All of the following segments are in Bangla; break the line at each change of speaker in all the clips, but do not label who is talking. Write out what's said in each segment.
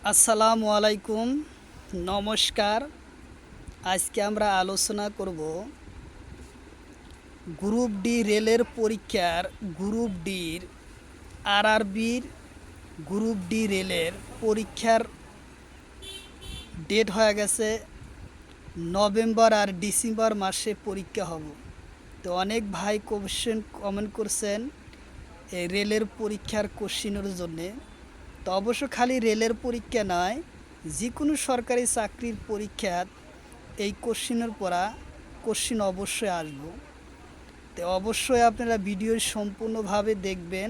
আসসালামু আলাইকুম, নমস্কার। আজকে আমরা আলোচনা করব গ্রুপ ডি রেলের পরীক্ষার গ্রুপ ডির আরআরবির গ্রুপ ডি রেলের পরীক্ষার ডেট হয়ে গেছে। নভেম্বর আর ডিসেম্বর মাসে পরীক্ষা হবে। তো অনেক ভাই কমেন্ট করছেন এই রেলের পরীক্ষার কোশ্চিনের জন্যে। তো অবশ্য খালি রেলের পরীক্ষা নয়, যে কোনো সরকারি চাকরির পরীক্ষা এই কোশ্চিনের পড়া কোশ্চিন অবশ্যই আসবো। তো অবশ্যই আপনারা ভিডিও সম্পূর্ণভাবে দেখবেন।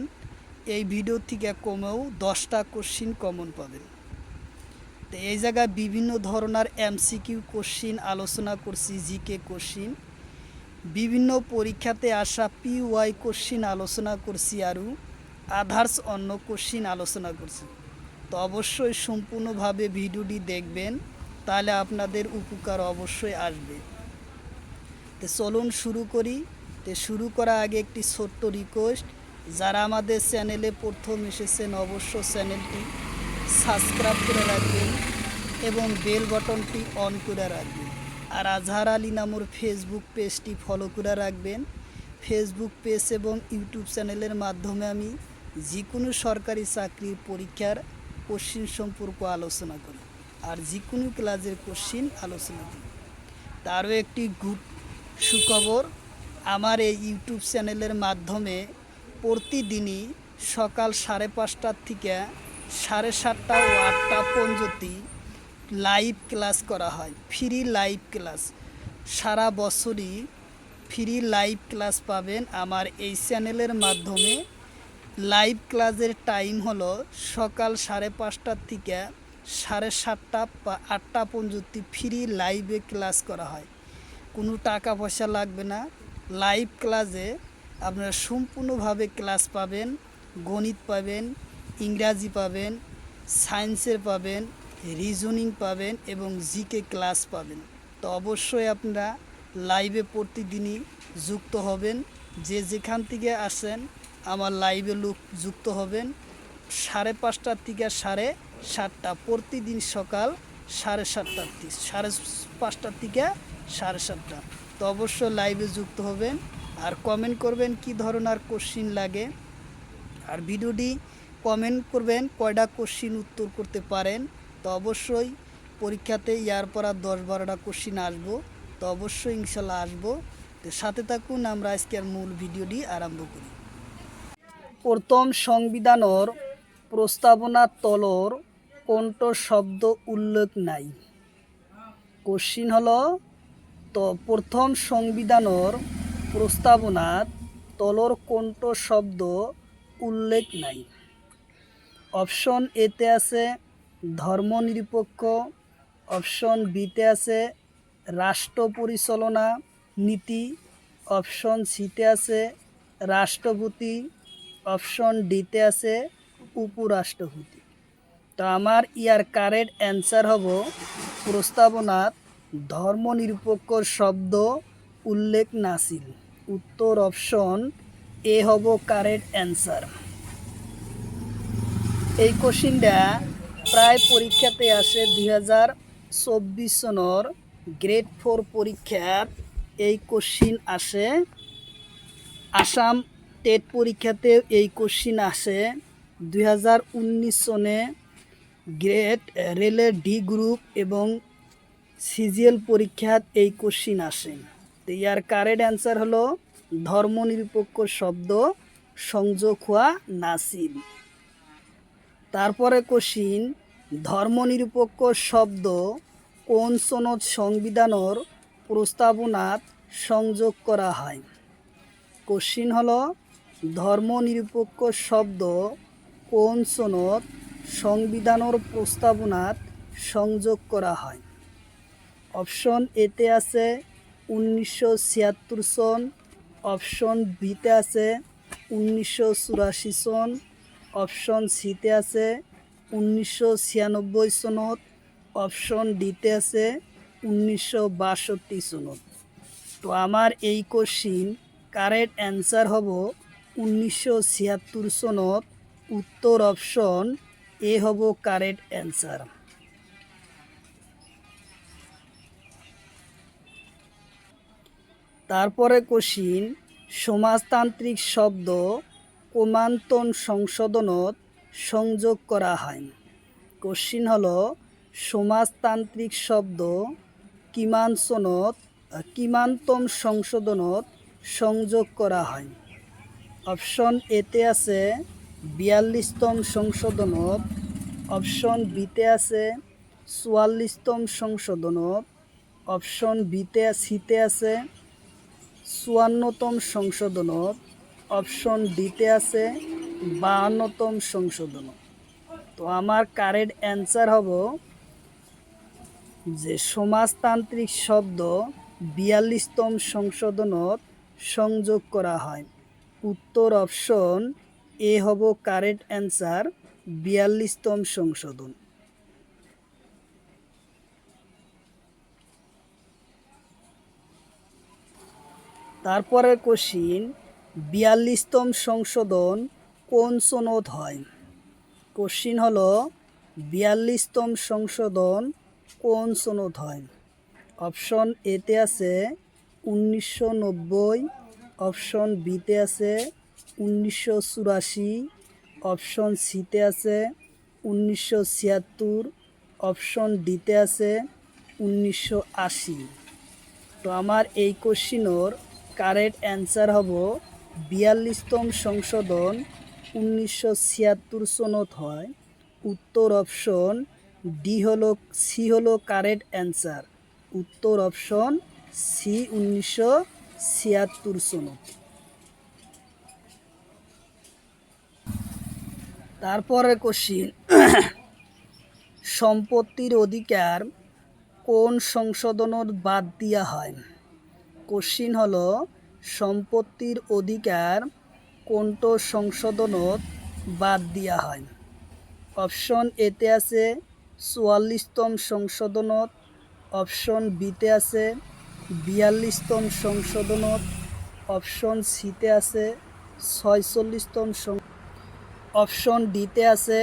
এই ভিডিও থেকে কমেও 10টা কোশ্চিন কমন পাবেন। তো এই জায়গায় বিভিন্ন ধরনের এমসিকিউ কোশ্চিন আলোচনা করছি, জিকে কোশ্চিন, বিভিন্ন পরীক্ষাতে আসা পিওয়াই কোশ্চিন আলোচনা করছি, আরও আদার্স অন্য কোশ্চিন আলোচনা করছি। তো অবশ্যই সম্পূর্ণভাবে ভিডিওটি দেখবেন, তাহলে আপনাদের উপকার অবশ্যই আসবে। তো চলুন শুরু করি। তো শুরু করার আগে একটি ছোট্ট রিকোয়েস্ট, যারা আমাদের চ্যানেলে প্রথম এসেছেন অবশ্য চ্যানেলটি সাবস্ক্রাইব করে রাখবেন এবং বেল বাটনটি অন করে রাখবেন। আর আজহার আলী নামর ফেসবুক পেজটি ফলো করে রাখবেন। ফেসবুক পেজ এবং ইউটিউব চ্যানেলের মাধ্যমে আমি যে কোনো সরকারি চাকরির পরীক্ষার কোশ্চিন সম্পর্কে আলোচনা করি, আর যে কোনো ক্লাসের কোশ্চিন আলোচনা করি। তারও একটি গুড সুখবর, আমার এই ইউটিউব চ্যানেলের মাধ্যমে প্রতিদিনই সকাল 5:30 থেকে 7:30 ও 8টা পর্যন্ত লাইভ ক্লাস করা হয়। ফ্রি লাইভ ক্লাস, সারা বছরই ফ্রি লাইভ ক্লাস পাবেন আমার এই চ্যানেলের মাধ্যমে। লাইভ ক্লাসের টাইম হলো সকাল 5:30 থেকে 7:30 বা 8টা পর্যন্ত ফ্রি লাইভে ক্লাস করা হয়। কোনো টাকা পয়সা লাগবে না। লাইভ ক্লাসে আপনারা সম্পূর্ণভাবে ক্লাস পাবেন। গণিত পাবেন, ইংরাজি পাবেন, সায়েন্সের পাবেন, রিজনিং পাবেন এবং জিকে ক্লাস পাবেন। তো অবশ্যই আপনারা লাইভে প্রতিদিনই যুক্ত হবেন। যে যেখান থেকে আসেন আমার লাইভে যুক্ত হবেন। 5:30 থেকে 7:30 প্রতিদিন সকাল 7:30 5:30 থেকে 7:30। তো অবশ্যই লাইভে যুক্ত হবেন আর কমেন্ট করবেন কি ধরনের কোশ্চিন লাগে, আর ভিডিওটি কমেন্ট করবেন কয়টা কোশ্চিন উত্তর করতে পারেন। তো অবশ্যই পরীক্ষাতে ইয়ার পর 10-12টা কোশ্চিন আসবো। তো অবশ্যই ইনশাল্লাহ আসবো। তো সাথে থাকুন, আমরা আজকের মূল ভিডিওটি আরম্ভ করি। প্রথম সংবিধানের প্রস্তাবনা তলর কোনটো শব্দ উল্লেখ নাই? কোশ্চিন হলো, তো প্রথম সংবিধানের প্রস্তাবনাত তলর কোনটো শব্দ উল্লেখ নাই? অপশন এতে আছে ধর্মনিরপেক্ষ, অপশন বিতে আছে রাষ্ট্র পরিচালনা নীতি, অপশন সিতে আছে রাষ্ট্রপতি, অপশন ডিতে আছে উপরাষ্ট্রপতি। তো আমার ইয়ার কারেক্ট অ্যান্সার হব প্রস্তাবনাত ধর্মনিরপেক্ষ শব্দ উল্লেখ নাছিল। উত্তর অপশন এ হব কারেক্ট অ্যান্সার। এই কোশ্চিনটা প্রায় পরীক্ষাতে আসে। 2024 সনের গ্রেড 4 পরীক্ষার এই কোশ্চিন আসে। আসাম টেট পরীক্ষাতে এই কোশ্চিন আসে। 2019 সনে গ্রেড রেলের ডি গ্রুপ এবং সিজিএল পরীক্ষাত এই কোশ্চিন আসে। তো ইয়ার কারেক্ট অ্যান্সার হলো ধর্মনিরপেক্ষ শব্দ সংযোগ হওয়া নাছিল। তারপরে কোশ্চিন, ধর্মনিরপেক্ষ শব্দ কোন সনদ সংবিধানের প্রস্তাবনাত সংযোগ করা হয়? কোশ্চিন হলো, ধর্মনিরপেক্ষ শব্দ কোন সনদ সংবিধানের প্রস্তাবনাত সংযোগ করা হয়? অপশন এতে আছে 1976 সন, অপশন বিতে আছে 1984 সন, অপশন সিতে আছে 1996 সনত, অপশন ডিতে আছে 1962 সনত। তো আমার এই কোশ্চিন কারেক্ট অ্যান্সার হব 1976 সনত। উত্তর অপশন এ হব কারেক্ট অ্যান্সার। তারপরে কোশ্চিন, সমাজতান্ত্রিক শব্দ ক্রমান্তন সংশোধনত সংযোগ করা হয়। কোশ্চিন হলো সমাজতান্ত্রিক শব্দ কিমান্তন সংশোধনত সংযোগ করা হয়। অপশন এতে আছে 42তম সংশোধনত, অপশন বিতে আছে 44তম সংশোধনত, অপশন সিতে আছে 54তম সংশোধনত, অপশন ডিতে আছে 52তম সংশোধনত। তো আমার কারেক্ট অ্যান্সার হব যে সমাজতান্ত্রিক শব্দ 42তম সংশোধনত সংযোগ করা হয়। উত্তর অপশন এ হব কারেক্ট অ্যান্সার, 42তম সংশোধন। তারপরের কোশ্চিন, 42তম সংশোধন কোন সনদ হয়? কোশ্চিন হলো 42তম সংশোধন কোন সনদ হয়? অপশন এতে আছে 1990, অপশন বিতে আছে 1984, অপশন সিতে আছে 1976, অপশন ডিতে আছে 1980। তো আমার এই কোশ্চিনের কারেক্ট অ্যান্সার হব 42তম সংশোধন 1976 সনত হয়। উত্তর অপশন সি হলো কারেক্ট অ্যান্সার। উত্তর অপশন সি 1976 সনত। তারপরে কোশ্চিন, সম্পত্তির অধিকার কোন সংশোধনত বাদ দিয়া হয়? কোশ্চিন হলো সম্পত্তির অধিকার কোনটো সংশোধনত বাদ দিয়া হয়? অপশন এতে আছে 44তম সংশোধনত, অপশন বিতে আছে 42তম সংশোধনত, অপশন সিতে আছে 46তম, অপশন ডিতে আছে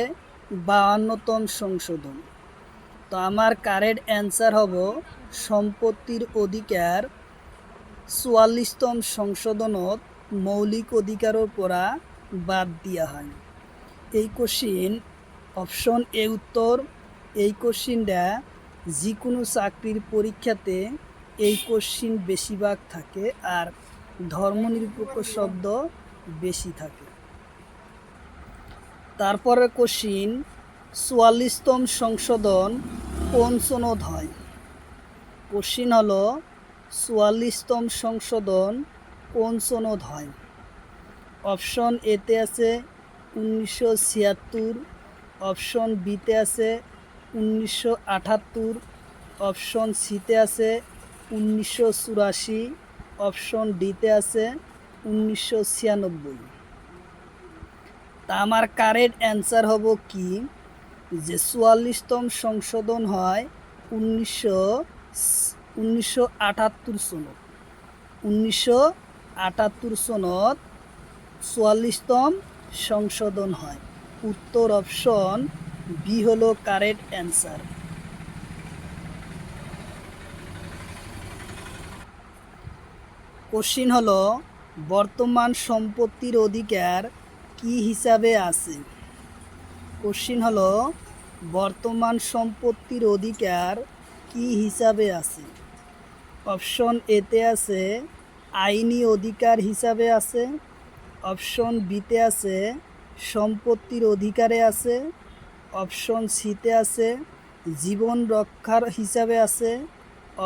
52তম সংশোধন। তো আমার কারেক্ট অ্যান্সার হব সম্পত্তির অধিকার 44তম সংশোধনত মৌলিক অধিকারের পরা বাদ দিয়া হয়। এই কোশ্চিন অপশন এ উত্তর। এই কোশ্চিনটা যে কোনো চাকরির পরীক্ষাতে এই কোশ্চিন বেশিরভাগ থাকে, আর ধর্মনিরপেক্ষ শব্দ বেশি থাকে। তারপরে কোশ্চিন, 44তম সংশোধন কোন সনদ হয়? কোশ্চিন হলো 44তম সংশোধন কোন সনদ হয়? অপশন এতে আছে 1976, অপশন বিতে আছে 1978, অপশন সিতে আছে 1984, অপশন ডিতে আছে 1996। তা আমার কারেক্ট অ্যান্সার হব কি, যে 44তম সংশোধন হয় 1978 সনত। 1978 সনত 44তম সংশোধন হয়। উত্তর অপশন বি হলো কারেক্ট অ্যান্সার। কোশ্চিন হলো বর্তমান সম্পত্তির অধিকার কি হিসাবে আছে? কোশ্চিন হলো বর্তমান সম্পত্তির অধিকার কি হিসাবে আছে? অপশন এতে আছে আইনি অধিকার হিসাবে আছে, অপশন বিতে আছে সম্পত্তির অধিকারে আছে, অপশন সিতে আছে জীবন রক্ষার হিসাবে আছে,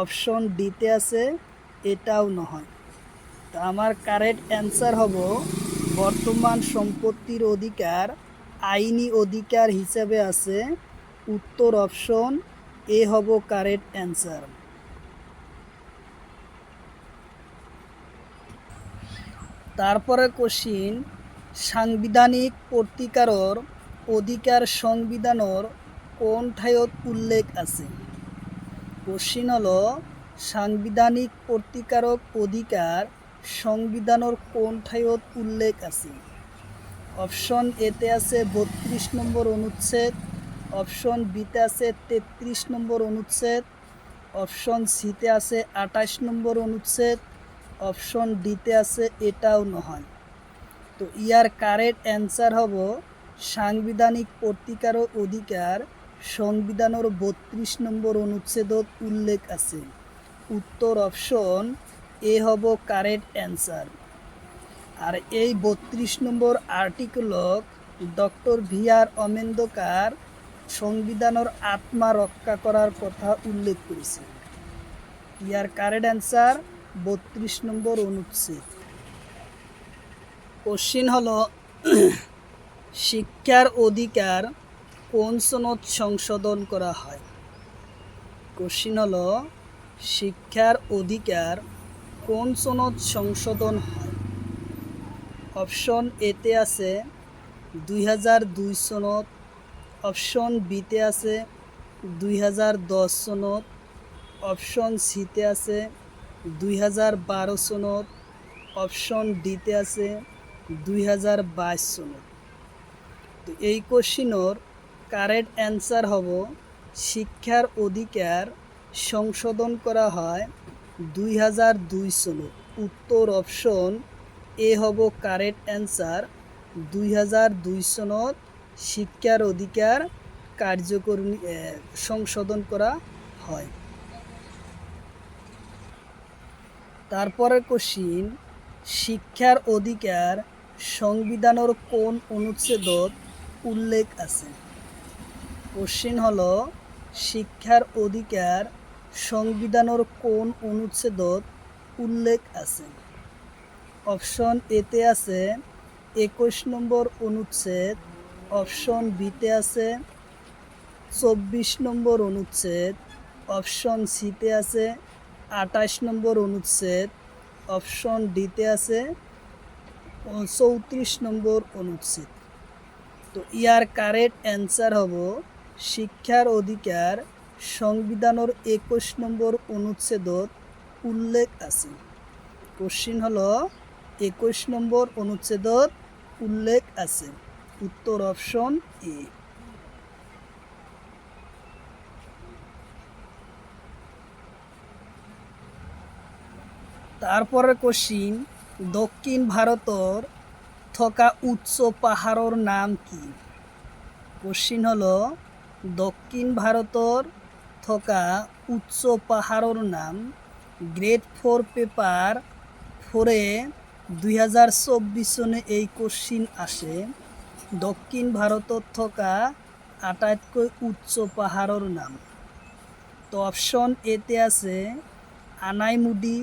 অপশন ডিতে আছে এটাও নয়। তা আমার কারেক্ট অ্যান্সার হব বর্তমান সম্পত্তির অধিকার আইনি অধিকার হিসাবে আছে। উত্তর অপশন এ হব কারেক্ট অ্যান্সার। তারপরে কোশ্চিন, সাংবিধানিক প্রতিকারর অধিকার সংবিধানের কোন ঠাইত উল্লেখ আছে? কোশ্চিন হলো সাংবিধানিক প্রতিকারক অধিকার সংবিধানের কোন ঠাইত উল্লেখ আছে? অপশন এতে আছে 32 নম্বর অনুচ্ছেদ, অপশন বিতে আছে 33 নম্বর অনুচ্ছেদ, অপশন সিতে আছে 28 নম্বর অনুচ্ছেদ, অপশন ডিতে আছে এটাও নয়। তো ইয়ার কারেক্ট অ্যান্সার হব সাংবিধানিক প্রতিকার ও অধিকার সংবিধানের 32 নম্বর অনুচ্ছেদত উল্লেখ আছে। উত্তর অপশন এ হব কারেক্ট অ্যান্সার। আর এই 32 নম্বর আর্টিকেলক ডক্টর ভি.আর. আম্বেদকর সংবিধানের আত্মা রক্ষা করার কথা উল্লেখ করেছে। ইয়ার কারেক্ট অ্যান্সার 32 নম্বর অনুচ্ছেদ। কোশ্চিন হলো শিক্ষার অধিকার কোন সনদ সংশোধন করা হয়? কোশ্চিন হলো শিক্ষার অধিকার কোন সনদ সংশোধন হয়? অপশন এতে আছে 2002 সনদ, অপশন বিতে আছে 2010 সনদ, অপশন সিতে আছে 2012 সনদ, অপশন ডিতে আছে 2022 সনদ। তো এই কোশ্চিনের কারেক্ট অ্যান্সার হব শিক্ষার অধিকার সংশোধন করা হয় 2002 সনদ। উত্তর অপশন এ হব কারেক্ট অ্যান্সার। 2002 সনদ শিক্ষার অধিকার কার্যকরী সংশোধন করা হয়। তারপরে কোশ্চিন শিক্ষার অধিকার সংবিধানের কোন অনুচ্ছেদত উল্লেখ আছে? কোশ্চিন হলো শিক্ষার অধিকার সংবিধানের কোন অনুচ্ছেদত উল্লেখ আছে? অপশন এতে আছে 21 নম্বর অনুচ্ছেদ, অপশন বিতে আছে 24 নম্বর অনুচ্ছেদ, অপশন সিতে আছে 28 নম্বর অনুচ্ছেদ, অপশন ডিতে আছে 34 নম্বর অনুচ্ছেদ। তো ইয়ার কারেক্ট অ্যান্সার হব শিক্ষার অধিকার সংবিধানের 21 নম্বর অনুচ্ছেদত উল্লেখ আছে। কোশ্চিন হলো 21 নম্বর অনুচ্ছেদত উল্লেখ আছে। উত্তর অপশন এ। তারপরে কোশ্চিন দক্ষিণ ভারতর থকা উচ্চ পাহাড়ের নাম কি? কোশ্চিন হলো দক্ষিণ ভারতর থকা উচ্চ পাহাড়ের নাম। গ্রেড 4 পেপার 4-এ 2024 সনে এই কোশ্চিন আসে। দক্ষিণ ভারতত থকা আটাইতকৈ উচ্চ পাহাড়ের নাম। তো অপশন এতে আছে আনাইমুডি,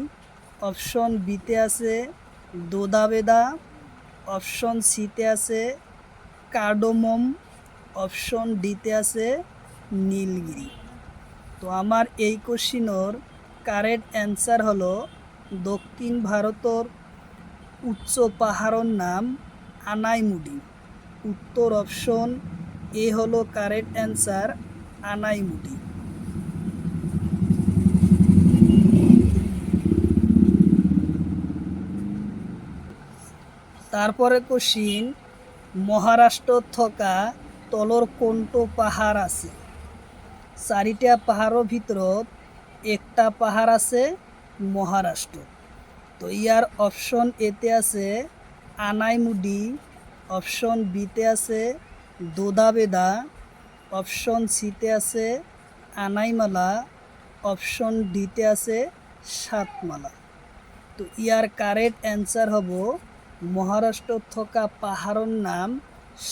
অপশন বিতে আছে দোদাবেদা, অপশন সিতে আছে কার্ডোমম, অপশন ডিতে আছে নীলগিরি। তো আমার এই কোশ্চিনের কারেক্ট অ্যান্সার হলো দক্ষিণ ভারতের উচ্চ পাহাড়ের নাম আনাইমুডি। উত্তর অপশন এ হলো কারেক্ট অ্যান্সার, আনাইমুডি। তারপরে কোশ্চিন মহারাষ্ট্র থকা তলর কোনটো পাহাড় আছে? 4টা পাহাড়ের ভিতৰত একটা পাহাড় আছে মহারাষ্ট্র। তো ইয়ার অপশন এতে আছে আনাইমুডি, অপশন বিতে আছে দোদাবেদা, অপশন সিতে আছে আনাইমালা, অপশন ডিতে আছে সাতমালা। তো ইয়ার কারেক্ট অ্যান্সার হব মহারাষ্ট্র থকা পাহাড়ের নাম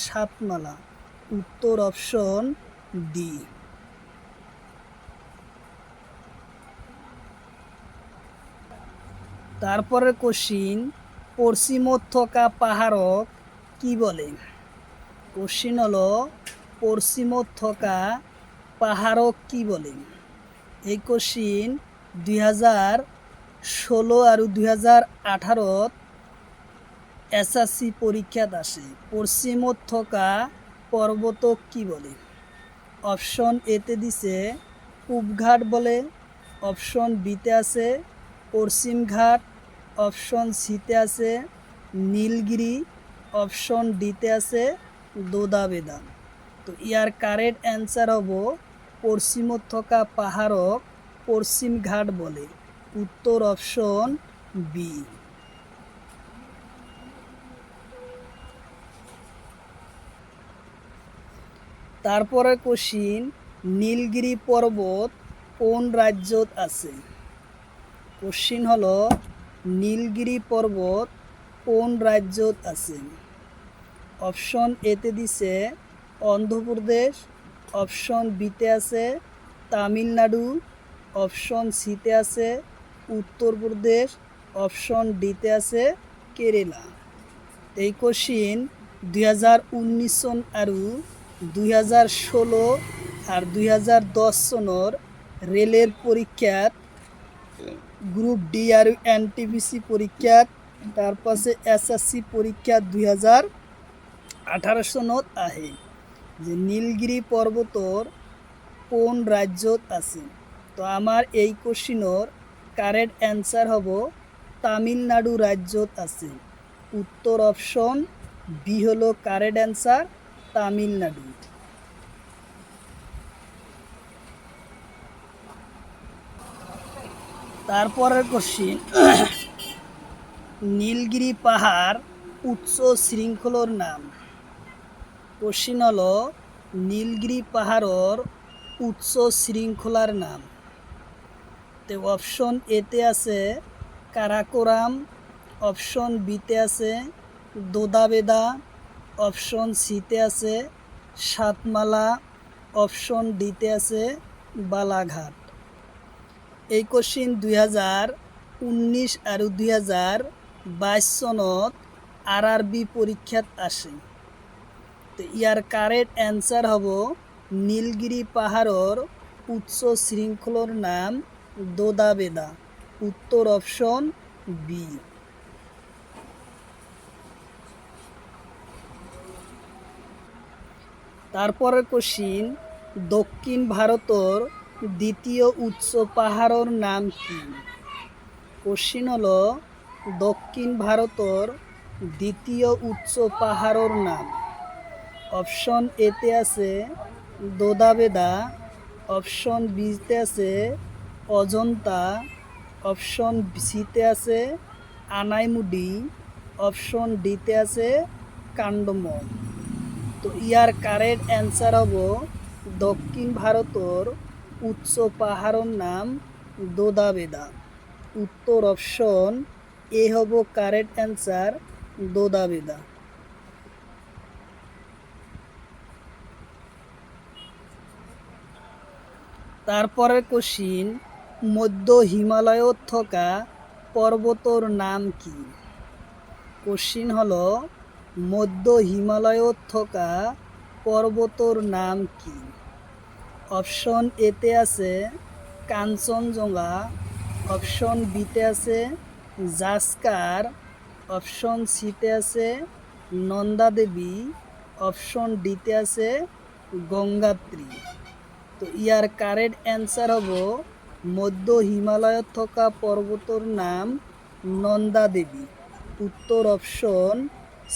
সাতমালা। উত্তর অপশন ডি। তারপরের কোশ্চিন পশ্চিমত থকা পাহাড়ক কি বলে? কোশ্চিন হলো পশ্চিমত থকা পাহাড়ক কি বলে? এই কোশ্চিন 2016 আর 2018 এসএসসি পরীক্ষাত আসে। পশ্চিমত থকা পর্বতক কি বলে? অপশন এতে দিছে পূবঘাট বলে, অপশন বিতে আছে পশ্চিম ঘাট, অপশন সিতে আছে নীলগিরি, অপশন ডিতে আছে দোদাবেদা। তো ইয়ার কারেক্ট অ্যান্সার হব পশ্চিমত থকা পাহাড়ক পশ্চিম ঘাট বলে, উত্তর অপশন বি। তারপরে কোশ্চিন, নীলগিরি পর্বত কোন রাজ্যত আছে? কোশ্চিন হলো নীলগিরি পর্বত কোন রাজ্যত আছে? অপশন এতে দিছে অন্ধ্রপ্রদেশ, অপশন বিতে আছে তামিলনাড়ু, অপশন সিতে আছে উত্তরপ্রদেশ, অপশন ডিতে আছে কেরালা। এই কোশ্চিন 2019 সন আৰু 2016 আর 2010 সনের রেলের পরীক্ষাত গ্রুপ ডি আর এনটিপিসি পরীক্ষাত তারপাছে এসএসসি পরীক্ষা 2018 সনত আহে যে নীলগিরি পর্বতর কোন রাজ্যত আছে। তো আমার এই কোশ্চিনের কারেক্ট অ্যান্সার হব তামিলনাড়ু রাজ্যত আছে, উত্তর অপশন বি হলো কারেক্ট অ্যান্সার, তামিলনাড়ু। তারপরের কোশ্চিন, নীলগিরি পাহাড় উচ্চ শৃঙ্খলার নাম। কোশ্চিন হলো নীলগিরি পাহাড়র উচ্চ শৃঙ্খলার নাম। তো অপশন এতে আছে কারাকোরাম, অপশন বিতে আছে দোদাবেদা, অপশন সিতে আছে সাতমালা, অপশন ডিতে আছে বালাঘাট। এই কোশ্চিন 2019 আৰু 2022 সনত আরআরবি পরীক্ষাত আসে। তো ইয়ার কারেক্ট অ্যান্সার হব নীলগিরি পাহাড়র উচ্চ শৃঙ্খলার নাম দোদাবেদা, উত্তর অপশন বি। তারপরের কোশ্চিন, দক্ষিণ ভারতর দ্বিতীয় উচ্চ পাহাড়র নাম কি? কোশ্চিন হলো দক্ষিণ ভারতর দ্বিতীয় উচ্চ পাহাড়র নাম। অপশন এতে আছে দোদাবেদা, অপশন বিতে আছে অজন্তা, অপশন সিতে আছে আনাইমুডি, অপশন ডিতে আছে কান্ডমল। তো ইয়ার কারেক্ট অ্যান্সার হব দক্ষিণ ভারতর উচ্চ পাহাড়ের নাম দোদাবেদা, উত্তর অপশন এ হব কারেক্ট অ্যান্সার, দোদাবেদা। তারপরের কোশ্চিন, মধ্য হিমালয়ত থকা পর্বতর নাম কি? কোশ্চিন হলো মধ্য হিমালয়ত থকা পর্বতর নাম কি? অপশন এতে আছে কাঞ্চনজঙ্ঘা, অপশন বিতে আছে জাস্কার, অপশন সিতে আছে নন্দা দেবী, অপশন ডিতে আছে গঙ্গাত্রী। তো ইয়ার কারেক্ট অ্যান্সার হব মধ্য হিমালয়ত থকা পর্বতর নাম নন্দা দেবী, উত্তর অপশন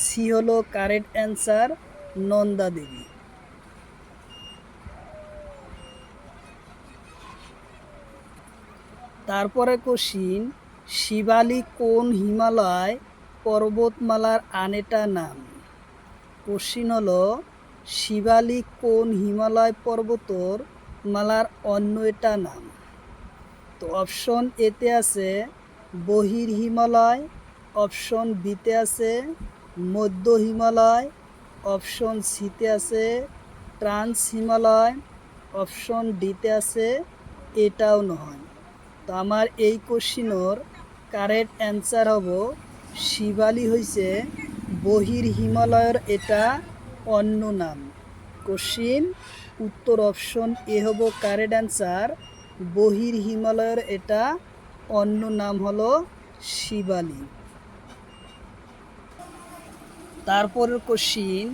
সি হলো কারেক্ট অ্যান্সার, নন্দা দেবী। তারপরে কোশ্চিন, শিবালিক কোন হিমালয় পর্বতমালার আনেটা নাম? কোশ্চিন হলো শিবালিক কোন হিমালয় পর্বতর মালার অন্য এটা নাম। তো অপশন এতে আছে বহির হিমালয়, অপশন বিতে আছে মধ্য হিমালয়, অপশন সিতে আছে ট্রান্স হিমালয়, অপশন ডিতে আছে এটাও নয়। তো আমার এই কোশ্চিনের কারেক্ট অ্যান্সার হব শিবালি হয়েছে বহির হিমালয়ের এটা অন্য নাম। কোশ্চিন উত্তর অপশন এ হব কারেক্ট অ্যান্সার, বহির হিমালয়ের এটা অন্য নাম হলো শিবালি। তারপরের কোশ্চিন,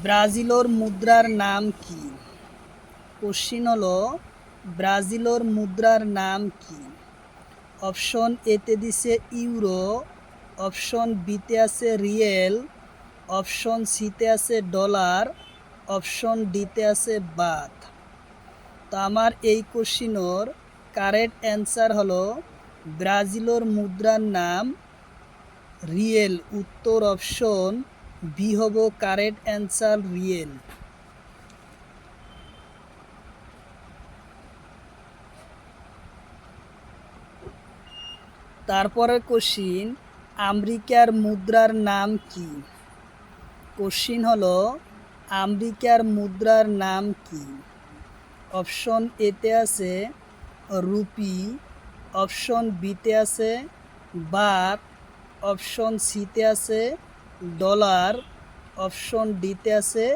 ব্রাজিলের মুদ্রার নাম কি? কোশ্চিন হলো ব্রাজিলের মুদ্রার নাম কি? অপশন এতে দিছে ইউরো, অপশন বিতে আছে রিয়েল, অপশন সিতে আছে ডলার, অপশন ডিতে আছে বাথ। তো আমার এই কোশ্চিনের কারেক্ট অ্যান্সার হলো ব্রাজিলের মুদ্রার নাম রিয়েল। উত্তর অপশন বি হব কারেক্ট অ্যান্সার, রিয়েল। তারপরের কোশ্চিন, আমেরিকার মুদ্রার নাম কি? কোশ্চিন হলো আমেরিকার মুদ্রার নাম কি? অপশন এতে আছে রুপি, অপশন বিতে আছে বাথ, অপশন সিতে আছে ডলার, অপশন ডিতে আছে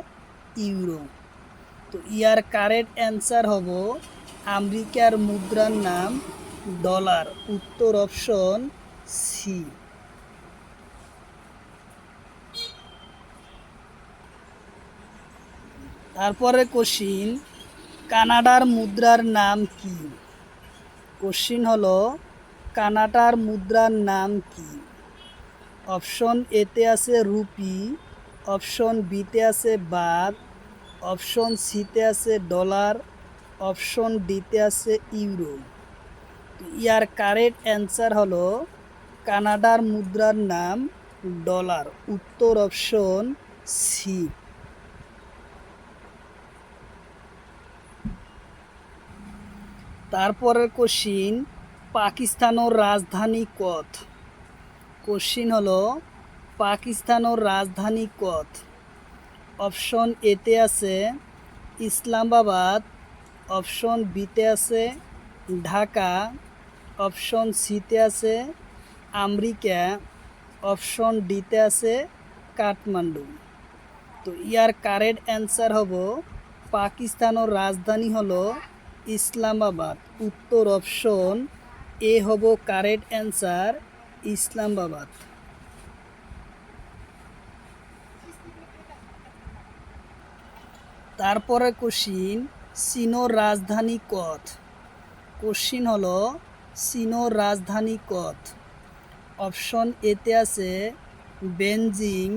ইউরো। তো ইয়ার কারেক্ট অ্যান্সার হব আমেরিকার মুদ্রার নাম ডলার। উত্তর অপশন সি। তারপরে কোশ্চিন, কানাডার মুদ্রার নাম কি? কোশ্চিন হলো কানাডার মুদ্রার নাম কি? অপশন এতে আছে রুপি, অপশন বিতে আছে বাথ, অপশন সিতে আছে ডলার, অপশন ডিতে আছে ইউরো। ইয়ার কারেক্ট অ্যান্সার হলো কানাডার মুদ্রার নাম ডলার। উত্তর অপশন সি। তারপরের কোশ্চিন, পাকিস্তানের রাজধানী কত? কোশ্চিন হলো পাকিস্তানের রাজধানী কত? অপশন এতে আছে ইসলামাবাদ, অপশন বিতে আছে ঢাকা, অপশন সিতে আছে আমেরিকা, অপশন ডিতে আছে কাঠমান্ডু। তো ইয়ার কারেক্ট অ্যান্সার হব পাকিস্তানের রাজধানী হলো ইসলামাবাদ। উত্তর অপশন এ হব কারেক্ট অ্যান্সার, ইসলামাবাদ। তারপরে কোশ্চিন, চীনের রাজধানী কত? কোশ্চিন হলো চীনের রাজধানী কত? অপশন এতে আছে বেজিং,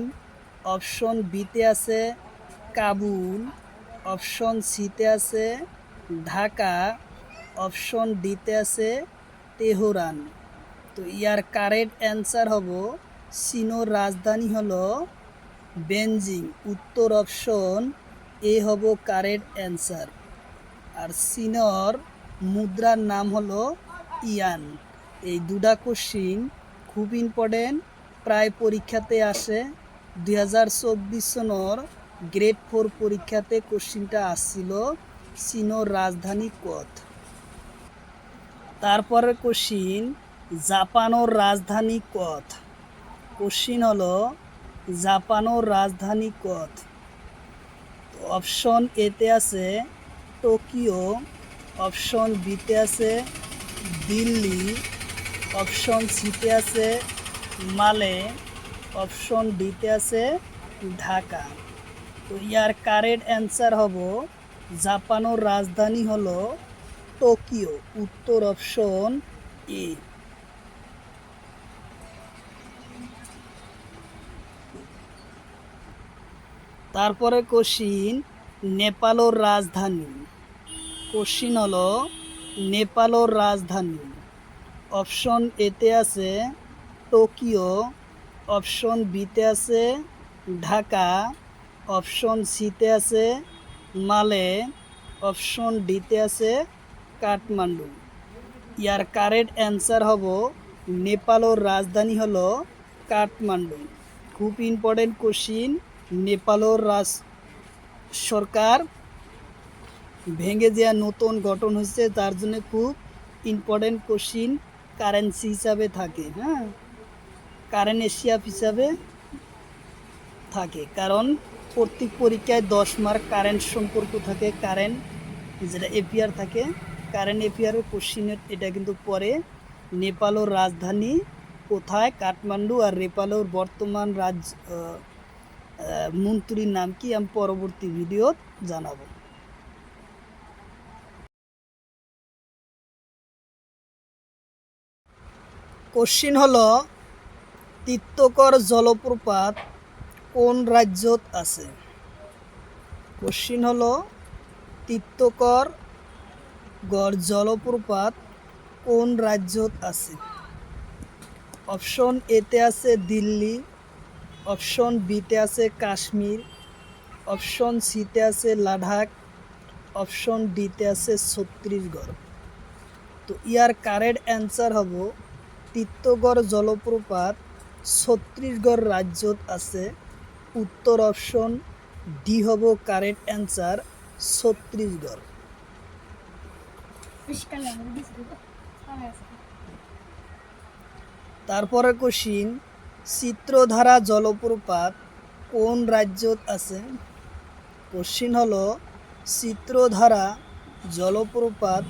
অপশন বিতে আছে কাবুল, অপশন সিতে আছে ঢাকা, অপশন ডিতে আছে তেহরান। তো ইয়ার কারেক্ট অ্যান্সার হব চীনের রাজধানী হলো বেজিং। উত্তর অপশন এ হব কারেক্ট অ্যান্সার। আর চীনের মুদ্রার নাম হলো ইয়ান। এই দুটা কোশ্চিন খুব ইম্পর্টেন্ট, প্রায় পরীক্ষাতে আসে। 2024 সনের গ্রেড 4 পরীক্ষাতে কোশ্চিনটা আসছিল, চীনের রাজধানী কত? তারপরে কোশ্চিন, জাপানের রাজধানী কত? কোশ্চিন হলো জাপানের রাজধানী কত? অপশন এতে আছে টোকিও, অপশন বিতে আছে দিল্লি, অপশন সিতে আছে মালে, অপশন ডিতে আছে ঢাকা। তো ইয়ার কারেক্ট অ্যান্সার হব জাপানের রাজধানী হলো টোকিও। উত্তর অপশন এ। তারপরে কোশ্চিন, নেপালের রাজধানী। কোশ্চিন হলো নেপালের রাজধানী। অপশন এতে আছে টোকিও, অপশন বিতে আছে ঢাকা, অপশন সিতে আছে মালে, অপশন ডিতে আছে কাঠমান্ডু। ইয়ার কারেক্ট অ্যান্সার হব নেপালের রাজধানী হলো কাঠমান্ডু। খুব ইম্পর্টেন্ট কোশ্চিন। নেপালের সরকার ভেঙে দেওয়া নতুন গঠন হচ্ছে, তার জন্য খুব ইম্পর্টেন্ট কোশ্চিন কারেন্সি হিসাবে থাকে, হ্যাঁ, কারেন্ট এশিয়া হিসাবে থাকে। কারণ প্রত্যেক পরীক্ষায় 10 মার্ক কারেন্ট সম্পর্ক থাকে, কারেন্ট যেটা এপিআর থাকে, কারেন্ট এপিআরের কোশ্চিনের এটা কিন্তু পরে। নেপালের রাজধানী কোথায়? কাঠমান্ডু। আর নেপালের বর্তমান মন্ত্রীর নাম কি আমি পরবর্তী ভিডিও জানাবো। কোশ্চিন হলো তীর্থকর জলপ্রপাত কোন রাজ্যত আছে? কোশ্চিন হলো তিক্তকর গড় জলপ্রপাত কোন রাজ্যত আছে? অপশন এতে আছে দিল্লি, অপশন বিতে আছে কাশ্মীর, অপশন সিতে আছে লাদাখ, অপশন ডিতে আছে ছত্তিশগড়। তো ইয়ার কারেক্ট অ্যান্সার হব তিক্তগড় জলপ্রপাত ছত্তিশগড় রাজ্যত আছে। উত্তর অপশন ডি হব কারেক্ট অ্যান্সার, ছত্তিশগড়। তারপরে কোশ্চিন চিত্রধারা জলপ্রপাত কোন রাজ্যত আছে? কোশ্চিন হলো চিত্রধারা জলপ্রপাত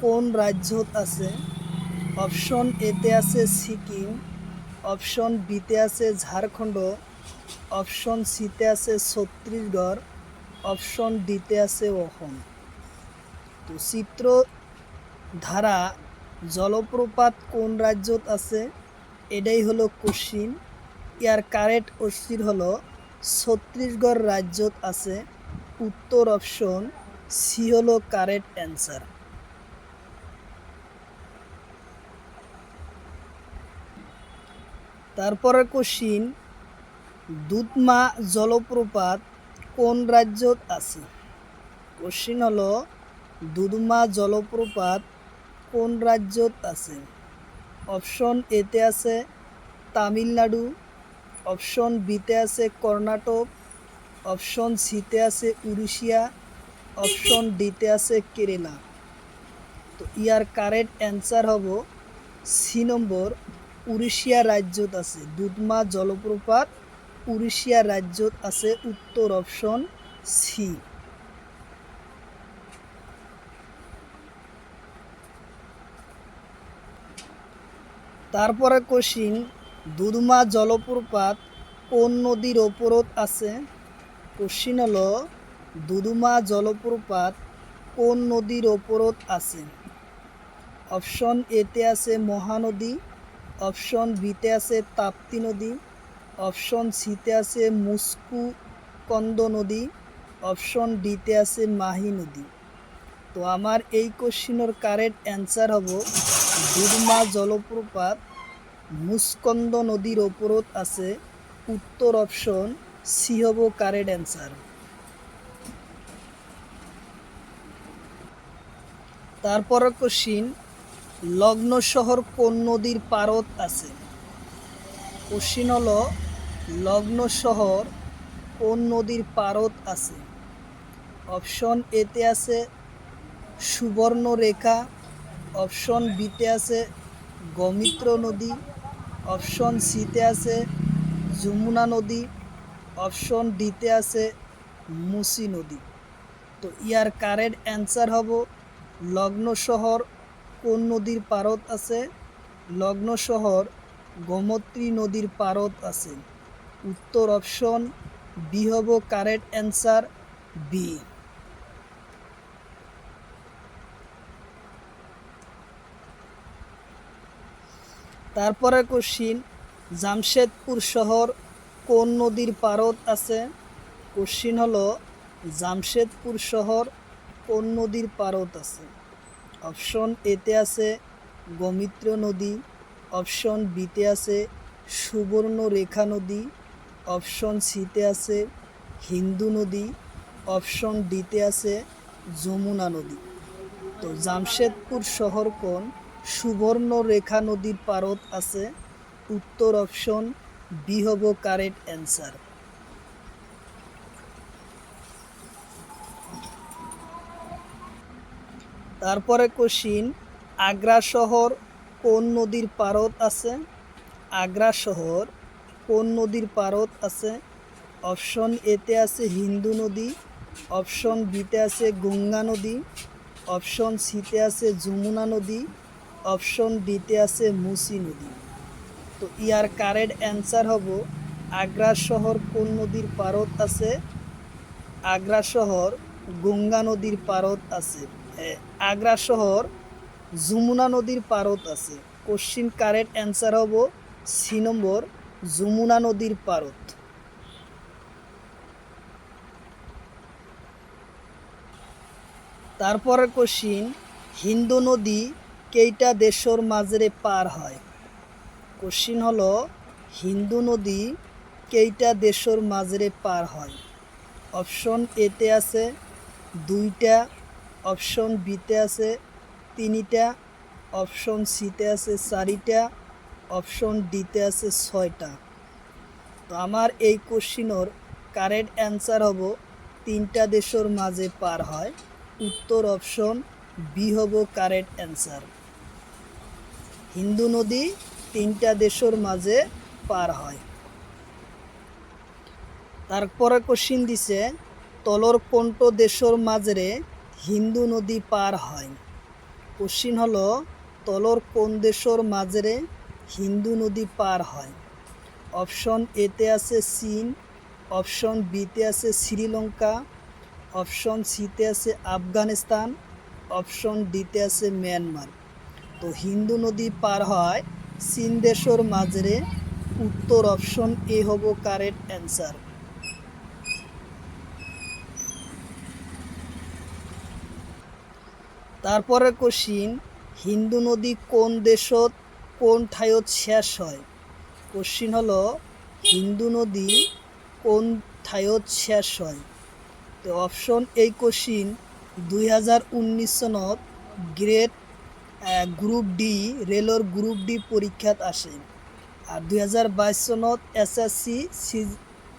কোন রাজ্যত আছে? অপশন এতে আছে সিকিম, অপশন বিতে আছে ঝাড়খণ্ড, অপশন সিতে আছে ছত্তিশগড়, অপশন ডিতে আছে অসম। তো চিত্রধারা জলপ্রপাত কোন রাজ্যত আছে এটাই হলো কোশ্চিন। ইয়ার কারেক্ট অস্থির হলো ছত্তিশগড় রাজ্যত আছে। উত্তর অপশন সি হলো কারেক্ট অ্যান্সার। তারপরে কোশ্চিন দুধমা জলপ্রপাত কোন রাজ্যত আছে? কোশ্চিন হলো দুধমা জলপ্রপাত কোন রাজ্যত আছে? অপশন এতে আছে তামিলনাড়ু, অপশন বিতে আছে কর্ণাটক, অপশন সিতে আছে উড়িষ্যা, অপশন ডিতে আছে কেরালা। তো ইয়ার কারেক্ট অ্যান্সার হব সি নম্বর, উড়িষ্যা রাজ্যত আছে। দুধমা জলপ্রপাত উড়িষ্যা রাজ্যত আছে। উত্তর অপশন সি। তারপরে কোশ্চিন দুধমা জলপ্রপাত কোন নদীর ওপরত আছে? কোশ্চিন হলো দুধমা জলপ্রপাত কোন নদীর ওপরত আছে? অপশন এতে আছে মহানদী, অপশন বিতে আছে তাপ্তি নদী, অপশন সিতে আছে মুস্কুকন্দ নদী, অপশন ডিতে আছে মাহি নদী। তো আমার এই কোশ্চিনের কারেক্ট অ্যান্সার হব দুধমা জলপ্রপাত মুস্কন্দ নদীর ওপরত আছে। উত্তর অপশন সি হব কারেক্ট অ্যান্সার। তারপরে কোশ্চিন লগ্ন শহর কোন নদীর পারত আছে? কোশ্চিন হলো লগ্ন শহর কোন নদীর পারত আছে? অপশন এতে আছে সুবর্ণরেখা, অপশন বিতে আছে গৌমিত্র নদী, অপশন সিতে আছে যমুনা নদী, অপশন ডিতে আছে মুসি নদী। তো ইয়ার কারেক্ট অ্যান্সার হব লগ্ন শহর কোন নদীর পারত আছে? লগ্ন শহর গোমতী নদীর পারত আছে। উত্তর অপশন বি হব কারেক্ট অ্যান্সার, বি। তারপরে কোশ্চিন জামশেদপুর শহর কোন নদীর পারত আছে? কোশ্চিন হলো জামশেদপুর শহর কোন নদীর পারত আছে? অপশন এতে আছে গৌমিত্র নদী, অপশন বিতে আছে সুবর্ণরেখা নদী, অপশন সিতে আছে হিন্দু নদী, অপশন ডিতে আছে যমুনা নদী। তো জামশেদপুর শহর কোন সুবর্ণরেখা নদীর পারত আছে। উত্তর অপশন বি হব কারেক্ট অ্যান্সার। তারপরে কোশ্চিন আগ্রা শহর কোন নদীর পারত আছে? আগ্রা শহর কোন নদীর পারত আছে? অপশন এতে আছে হিন্দু নদী, অপশন বিতে আছে গঙ্গা নদী, অপশন সিতে আছে যমুনা নদী, অপশন ডিতে আছে মুসি নদী। তো ইয়ার কারেক্ট অ্যান্সার হব আগ্রা শহর কোন নদীর পারত আছে? আগ্রা শহর গঙ্গা নদীর পারত আছে। আগ্রা শহর যমুনা নদীর পারত আছে। কোশ্চিন কারেক্ট অ্যান্সার হব সি নম্বর, যমুনা নদীর পারত। তারপরের কোশ্চিন, হিন্দু নদী কেইটা দেশের মাঝে পার হয়? কোশ্চিন হলো হিন্দু নদী কেইটা দেশের মাঝে পার হয়? অপশন এতে আছে 2টা, অপশন বিতে আছে 3টা, অপশন সিতে আছে 4টা, অপশন ডিতে আছে 6টা। তো আমার এই কোশ্চিনের কারেক্ট অ্যান্সার হব 3টা দেশের মাঝে পার হয়। উত্তর অপশন বি হব কারেক্ট অ্যান্সার। হিন্দু নদী 3টা দেশের মাঝে পার হয়। তারপরে কোশ্চিন দিছে, তলর কোনটো দেশের মাঝে হিন্দু নদী পার হয়? কোশ্চিন হলো তলর কোন দেশের মাঝে হিন্দু নদী পার হয়? অপশন এতে আছে চীন, অপশন বিতে আছে শ্রীলঙ্কা, অপশন সিতে আছে আফগানিস্তান, অপশন ডিতে আছে মিয়ানমার। তো হিন্দু নদী পার হয় চীন দেশের মাঝে। উত্তর অপশন এ হব কারেক্ট অ্যান্সার। তারপরে কোশ্চিন, হিন্দু নদী কোন দেশত কোন ঠাইত শেষ হয়? কোশ্চিন হলো হিন্দু নদী কোন ঠাইত শেষ হয়? তো অপশন এই কোশ্চিন 2019 সনত গ্রেড গ্রুপ ডি রেলর গ্রুপ ডি পরীক্ষাত আসে, আর 2022 সনত এসএসসি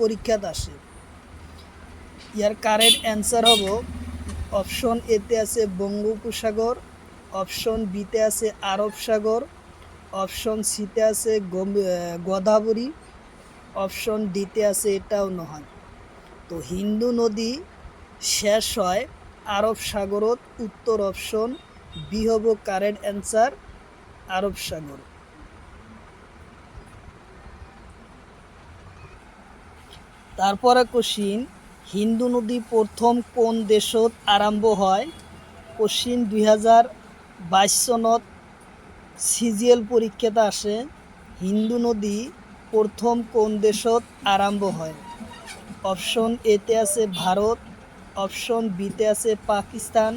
পরীক্ষাত আসে। ইয়ার কারেক্ট অ্যান্সার হব অপশন এতে আছে বঙ্গোপসাগর, অপশন বিতে আছে আরব সাগর, অপশন সিতে আছে গোদাবরী, অপশন ডিতে আছে এটাও নয়। তো হিন্দু নদী শেষ হয় আরব সাগরত। উত্তর অপশন বি হব কারেক্ট অ্যান্সার, আরব সাগর। তারপরে কোশ্চিন, হিন্দু নদী প্রথম কোন দেশত আরম্ভ হয়? কোশ্চিন 2022 সনত সিজিএল পরীক্ষাতে আসে, হিন্দু নদী প্রথম কোন দেশত আরম্ভ হয়? অপশন এতে আছে ভারত, অপশন বিতে আছে পাকিস্তান,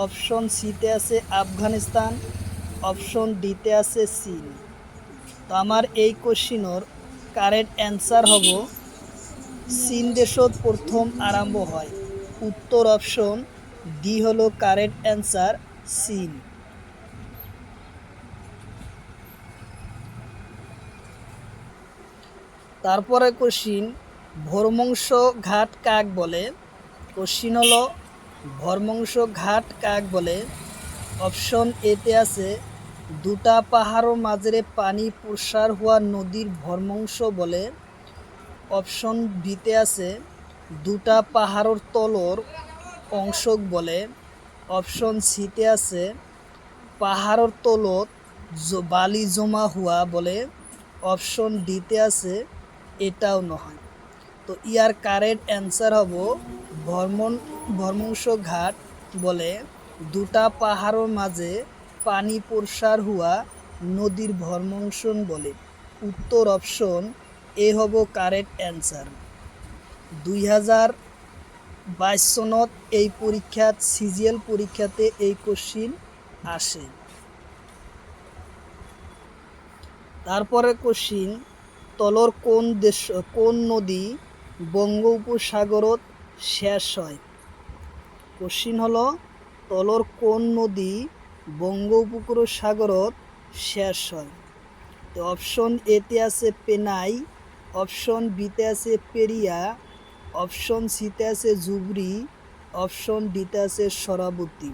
অপশন সিতে আছে আফগানিস্তান, অপশন ডিতে আছে চীন। তো আমার এই কোশ্চিনের কারেক্ট অ্যান্সার হব চীন দেশত প্রথম আরম্ভ হয়। উত্তর অপশন ডি হলো কারেক্ট অ্যান্সার, চীন। তারপরে কোশ্চিন, ভরমংস ঘাট কাক বলে? কোশ্চিন হলো ভরমংস ঘাট কাক বলে? অপশন এতে আছে 2টা পাহাড়ের মাঝে পানি প্রসার হওয়া নদীর ভরমংস বলে, অপশন বিতে আছে 2টা পাহাড়ের তলর অংশক বলে, অপশন সিতে আছে পাহাড়ের তলত বালি জমা হওয়া বলে, অপশন ডিতে আছে এটাও নয়। তো ইয়ার কারেক্ট অ্যান্সার হব ভরমংস ঘাট বলে 2টা পাহাড়ের মাঝে পানি প্রসার হওয়া নদীর ভরমংসন বলে। উত্তর অপশন এ হব কারেক্ট অ্যান্সার। 2022 সনত এই পরীক্ষাত সিজিএল পরীক্ষাতে এই কোশ্চিন আসে। তারপরে কোশ্চিন, তলর কোন নদী বঙ্গোপসাগরত শেষ হয়? কোশ্চিন হলো তলর কোন নদী বঙ্গোপসাগরত শেষ হয়? তো অপশন এতে আছে পেনাই, অপশন বিতে আছে পেরিয়া, অপশন সিতে আছে জুবরি, অপশন ডিতে আছে সরাবতী।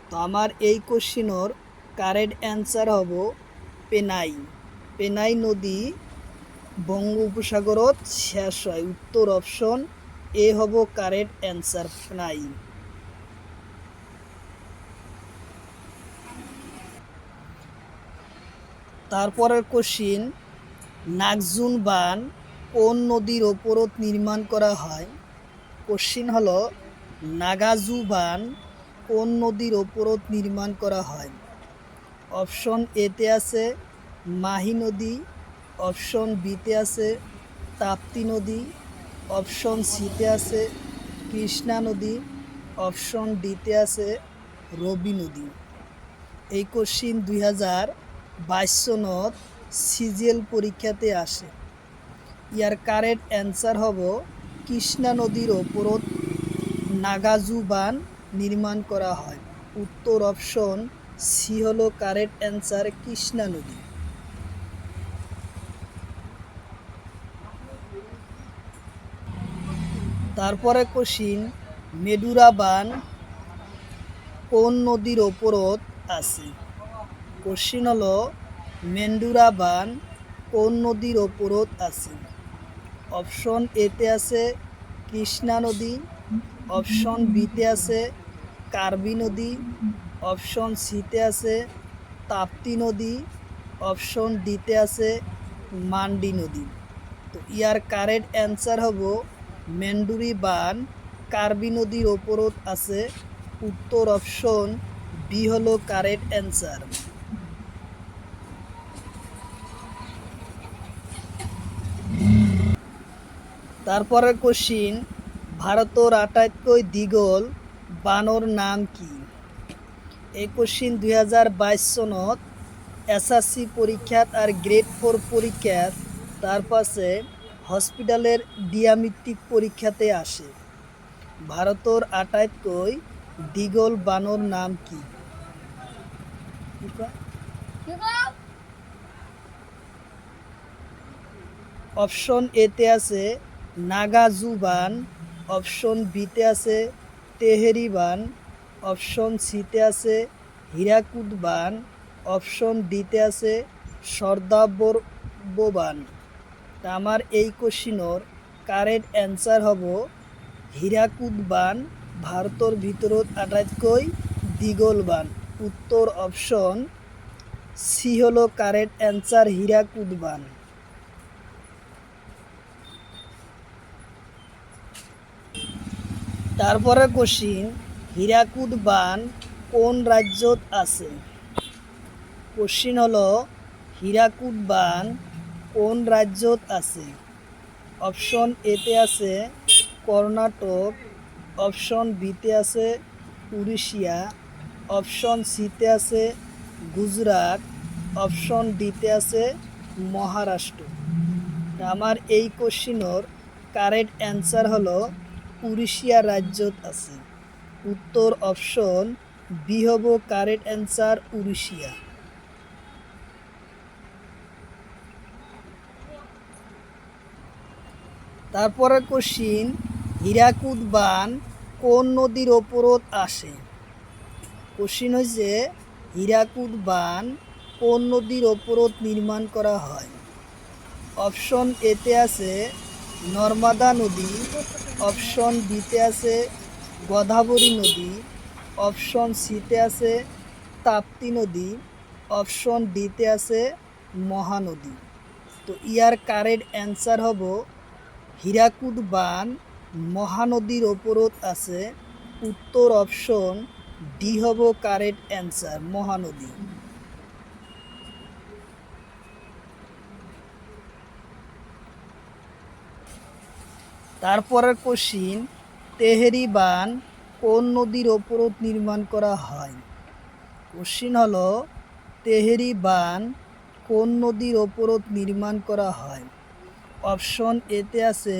তো আমার এই কোশ্চিনের কারেক্ট অ্যান্সার হব পেনাই। পেনাই নদী বঙ্গোপসাগরত শেষ হয়। উত্তর অপশন এ হব কারেক্ট অ্যান্সার, পেনাই। তারপরের কোশ্চিন, নাগজুন বান কোন নদীর ওপরত নির্মাণ করা হয়? কোশ্চিন হলো নাগাজু বান কোন নদীর ওপরত নির্মাণ করা হয়? অপশন এতে আছে মাহি নদী, অপশন বিতে আছে তাপ্তি নদী, অপশন সিতে আছে কৃষ্ণা নদী, অপশন ডিতে আছে রবি নদী। এই কোশ্চিন 2022 সনত সিজিএল পরীক্ষাতে আসে। ইয়ার কারেক্ট অ্যান্সার হব কৃষ্ণা নদীর ওপরত নাগাজু বান নির্মাণ করা হয়। উত্তর অপশন সি হলো কারেক্ট অ্যান্সার, কৃষ্ণা নদী। তারপরে কোশ্চিন মেডুরা বান কোন নদীর ওপরত আছে? কোশ্চিন হলো মেন্ডুরা বান কোন নদীর ওপরত আছে? অপশন এতে আছে কৃষ্ণা নদী, অপশন বিতে আছে কার্বি নদী, অপশন সিতে আছে তাপ্তি নদী, অপশন ডিতে আছে মান্ডি নদী। তো ইয়ার কারেক্ট অ্যান্সার হব মেন্ডুরি বান কার্বি নদীর ওপরত আছে। উত্তর অপশন বি হলো কারেক্ট অ্যান্সার। তারপরের কোশ্চিন ভারতের আটাইতকৈ দীঘল বানৰ নাম কি? এই কোশ্চিন 2022 সনত এসএসসি পরীক্ষাত আর গ্রেড 4 পরীক্ষাত তার পাশে হসপিটালের ডিয়ামিত্রিক পরীক্ষাতে আসে। ভারতের আটাইতকৈ দীঘল বানৰ নাম কি? অপশন এতে আছে নাগাজু বান, অপশন বিতে আছে তেহেরি বান, অপশন সিতে আছে হীরাকুদ বান, অপশন ডিতে আছে সর্দার বান। তা আমার এই কোশ্চিনের কারেক্ট অ্যান্সার হব হীরাকুদ বান ভারতের ভিতৰত আটাইতকৈ দীঘল বান। উত্তর অপশন সি হলো কারেক্ট অ্যান্সার, হীরাকুদ বান। তারপরে কোশ্চিন হীরাকুদ বান কোন রাজ্যত আছে? কোশ্চিন হলো হীরাকুদ বান কোন রাজ্যত আছে? অপশন এতে আছে কর্ণাটক, অপশন বিতে আছে উড়িষ্যা, অপশন সিতে আছে গুজরাট, অপশন ডিতে আছে মহারাষ্ট্র। আমার এই কোশ্চিনের কারেক্ট অ্যান্সার হলো উড়িষ্যা রাজ্যত আছে। উত্তর অপশন বি হব কারেক্ট অ্যান্সার, উড়িষ্যা। তারপরে কোশ্চিন হীরাকুদ বান কোন নদীর ওপরত আসে? কোশ্চিন হয়েছে হীরাকুদ বান কোন নদীর ওপরত নির্মাণ করা হয়? অপশন এতে আছে নর্মদা নদী, অপশন বিতে আছে গোদাবরী নদী, অপশন সিতে আছে তাপ্তি নদী, অপশন ডিতে আছে মহানদী। তো ইয়ার কারেক্ট অ্যান্সার হব হীরাকুদ বান মহানদীর ওপরত আছে। উত্তর অপশন ডি হব কারেক্ট অ্যান্সার, মহানদী। তারপরের কোশ্চিন তেহেরি বান কোন নদীর ওপরত নির্মাণ করা হয়? কোশ্চিন হলো তেহেরি বান কোন নদীর ওপরত নির্মাণ করা হয়? অপশন এতে আছে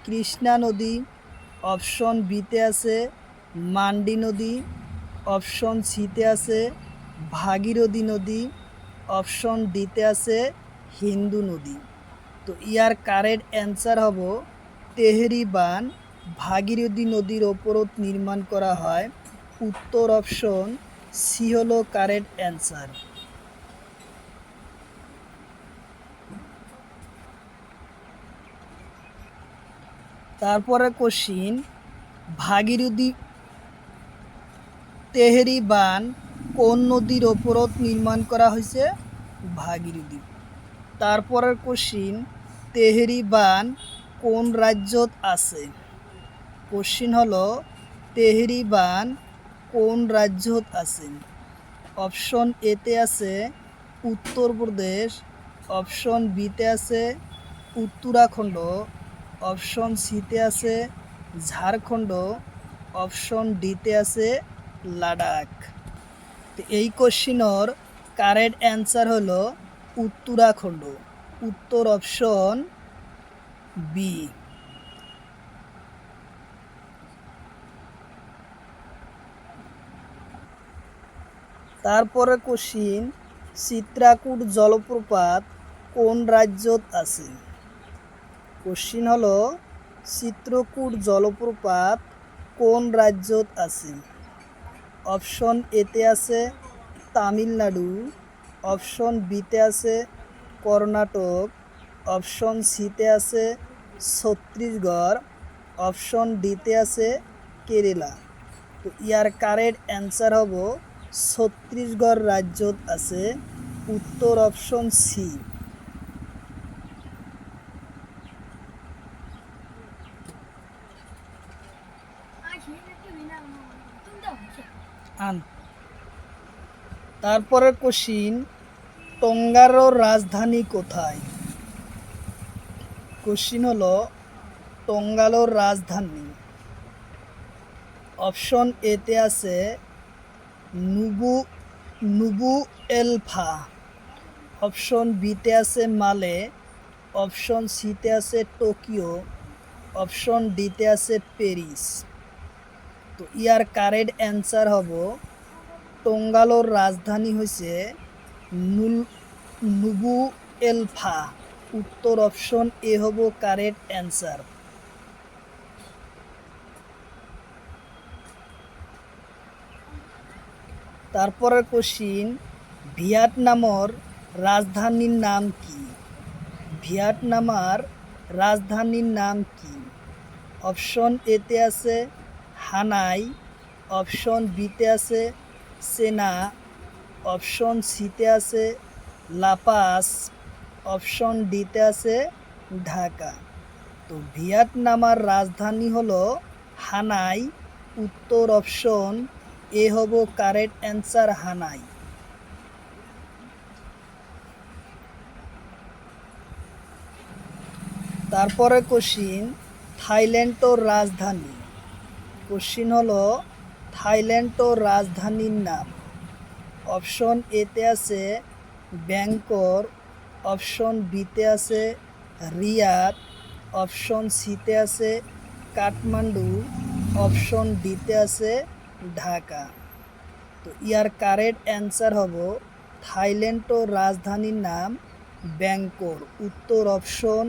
কৃষ্ণা নদী, অপশন বিতে আছে মান্ডি নদী, অপশন সিতে আছে ভাগীরথী নদী, অপশন ডিতে আছে হিন্দু নদী। তো ইয়ার কারেক্ট অ্যান্সার হব তেহেরি বান ভাগীরথী নদীর ওপরত নির্মাণ করা হয়। উত্তর অপশন সি হলো কারেক্ট অ্যান্সার। তারপরে কোশ্চিন ভাগীরথী তেহেরি বান কোন নদীর ওপরত নির্মাণ করা হয়েছে? ভাগীরথী। তারপরের কোশ্চিন তেহেরি বান কোন রাজ্যত আছে? কোশ্চিন হলো তেহেরি বান কোন রাজ্যত আছে? অপশন এতে আছে উত্তরপ্রদেশ, অপশন বিতে আছে উত্তরাখণ্ড, অপশন সিতে আছে ঝাড়খণ্ড, অপশন ডিতে আছে লাদাখ। তো এই কোশ্চিনের কারেক্ট অ্যান্সার হলো উত্তরাখণ্ড, উত্তর অপশন বি। তারপরে কোশ্চিন, চিত্রাকূট জলপ্রপাত কোন রাজ্যত আছে? কোশ্চিন হলো চিত্রকূট জলপ্রপাত কোন রাজ্যত আছে? অপশন এতে আছে তামিলনাড়ু, অপশন বিতে আছে কর্ণাটক, অপশন সিতে আছে ছত্তিশগড়, অপশন ডিতে আছে কেরালা। তো ইয়ার কারেক্ট অ্যান্সার হব ছত্তিশগড় রাজ্যত আছে, উত্তর অপশন সি। আন তারপরে কোশ্চিন, টঙ্গার রাজধানী কোথায়? কোশ্চিন হলো টঙ্গালোর রাজধানী। অপশন এতে আছে নুবু এলফা, অপশন বিতে আছে মালে, অপশন সিতে আছে টোকিও, অপশন ডিতে আছে প্যারিস। তো ইয়ার কারেক্ট অ্যান্সার হব টঙ্গালোর রাজধানী হয়েছে নুবু এলফা, উত্তর অপশন এ হব কারেক্ট অ্যান্সার। তারপরের কোশ্চিন, ভিয়েতনামের রাজধানীর নাম কি? ভিয়েতনামের রাজধানীর নাম কি? অপশন এতে আছে হানাই, অপশন বিতে আছে সেনা, অপশন সিতে আছে লাপাস, অপশন ডিতে আছে ঢাকা। তো ভিয়েতনামের রাজধানী হলো হানাই, উত্তর অপশন এ হব কারেক্ট অ্যান্সার হানাই। তারপরে কোশ্চিন, থাইল্যান্ডের রাজধানী। কোশ্চিন হলো থাইল্যান্ডের রাজধানীর নাম। অপশন এতে আছে ব্যাংকক, অপশন বিতে আছে রিয়াদ, অপশন সিতে আছে কাঠমান্ডু, অপশন ডিতে আছে ঢাকা। তো ইয়ার কারেক্ট অ্যান্সার হব থাইল্যান্ডের রাজধানীর নাম ব্যাংকক, উত্তর অপশন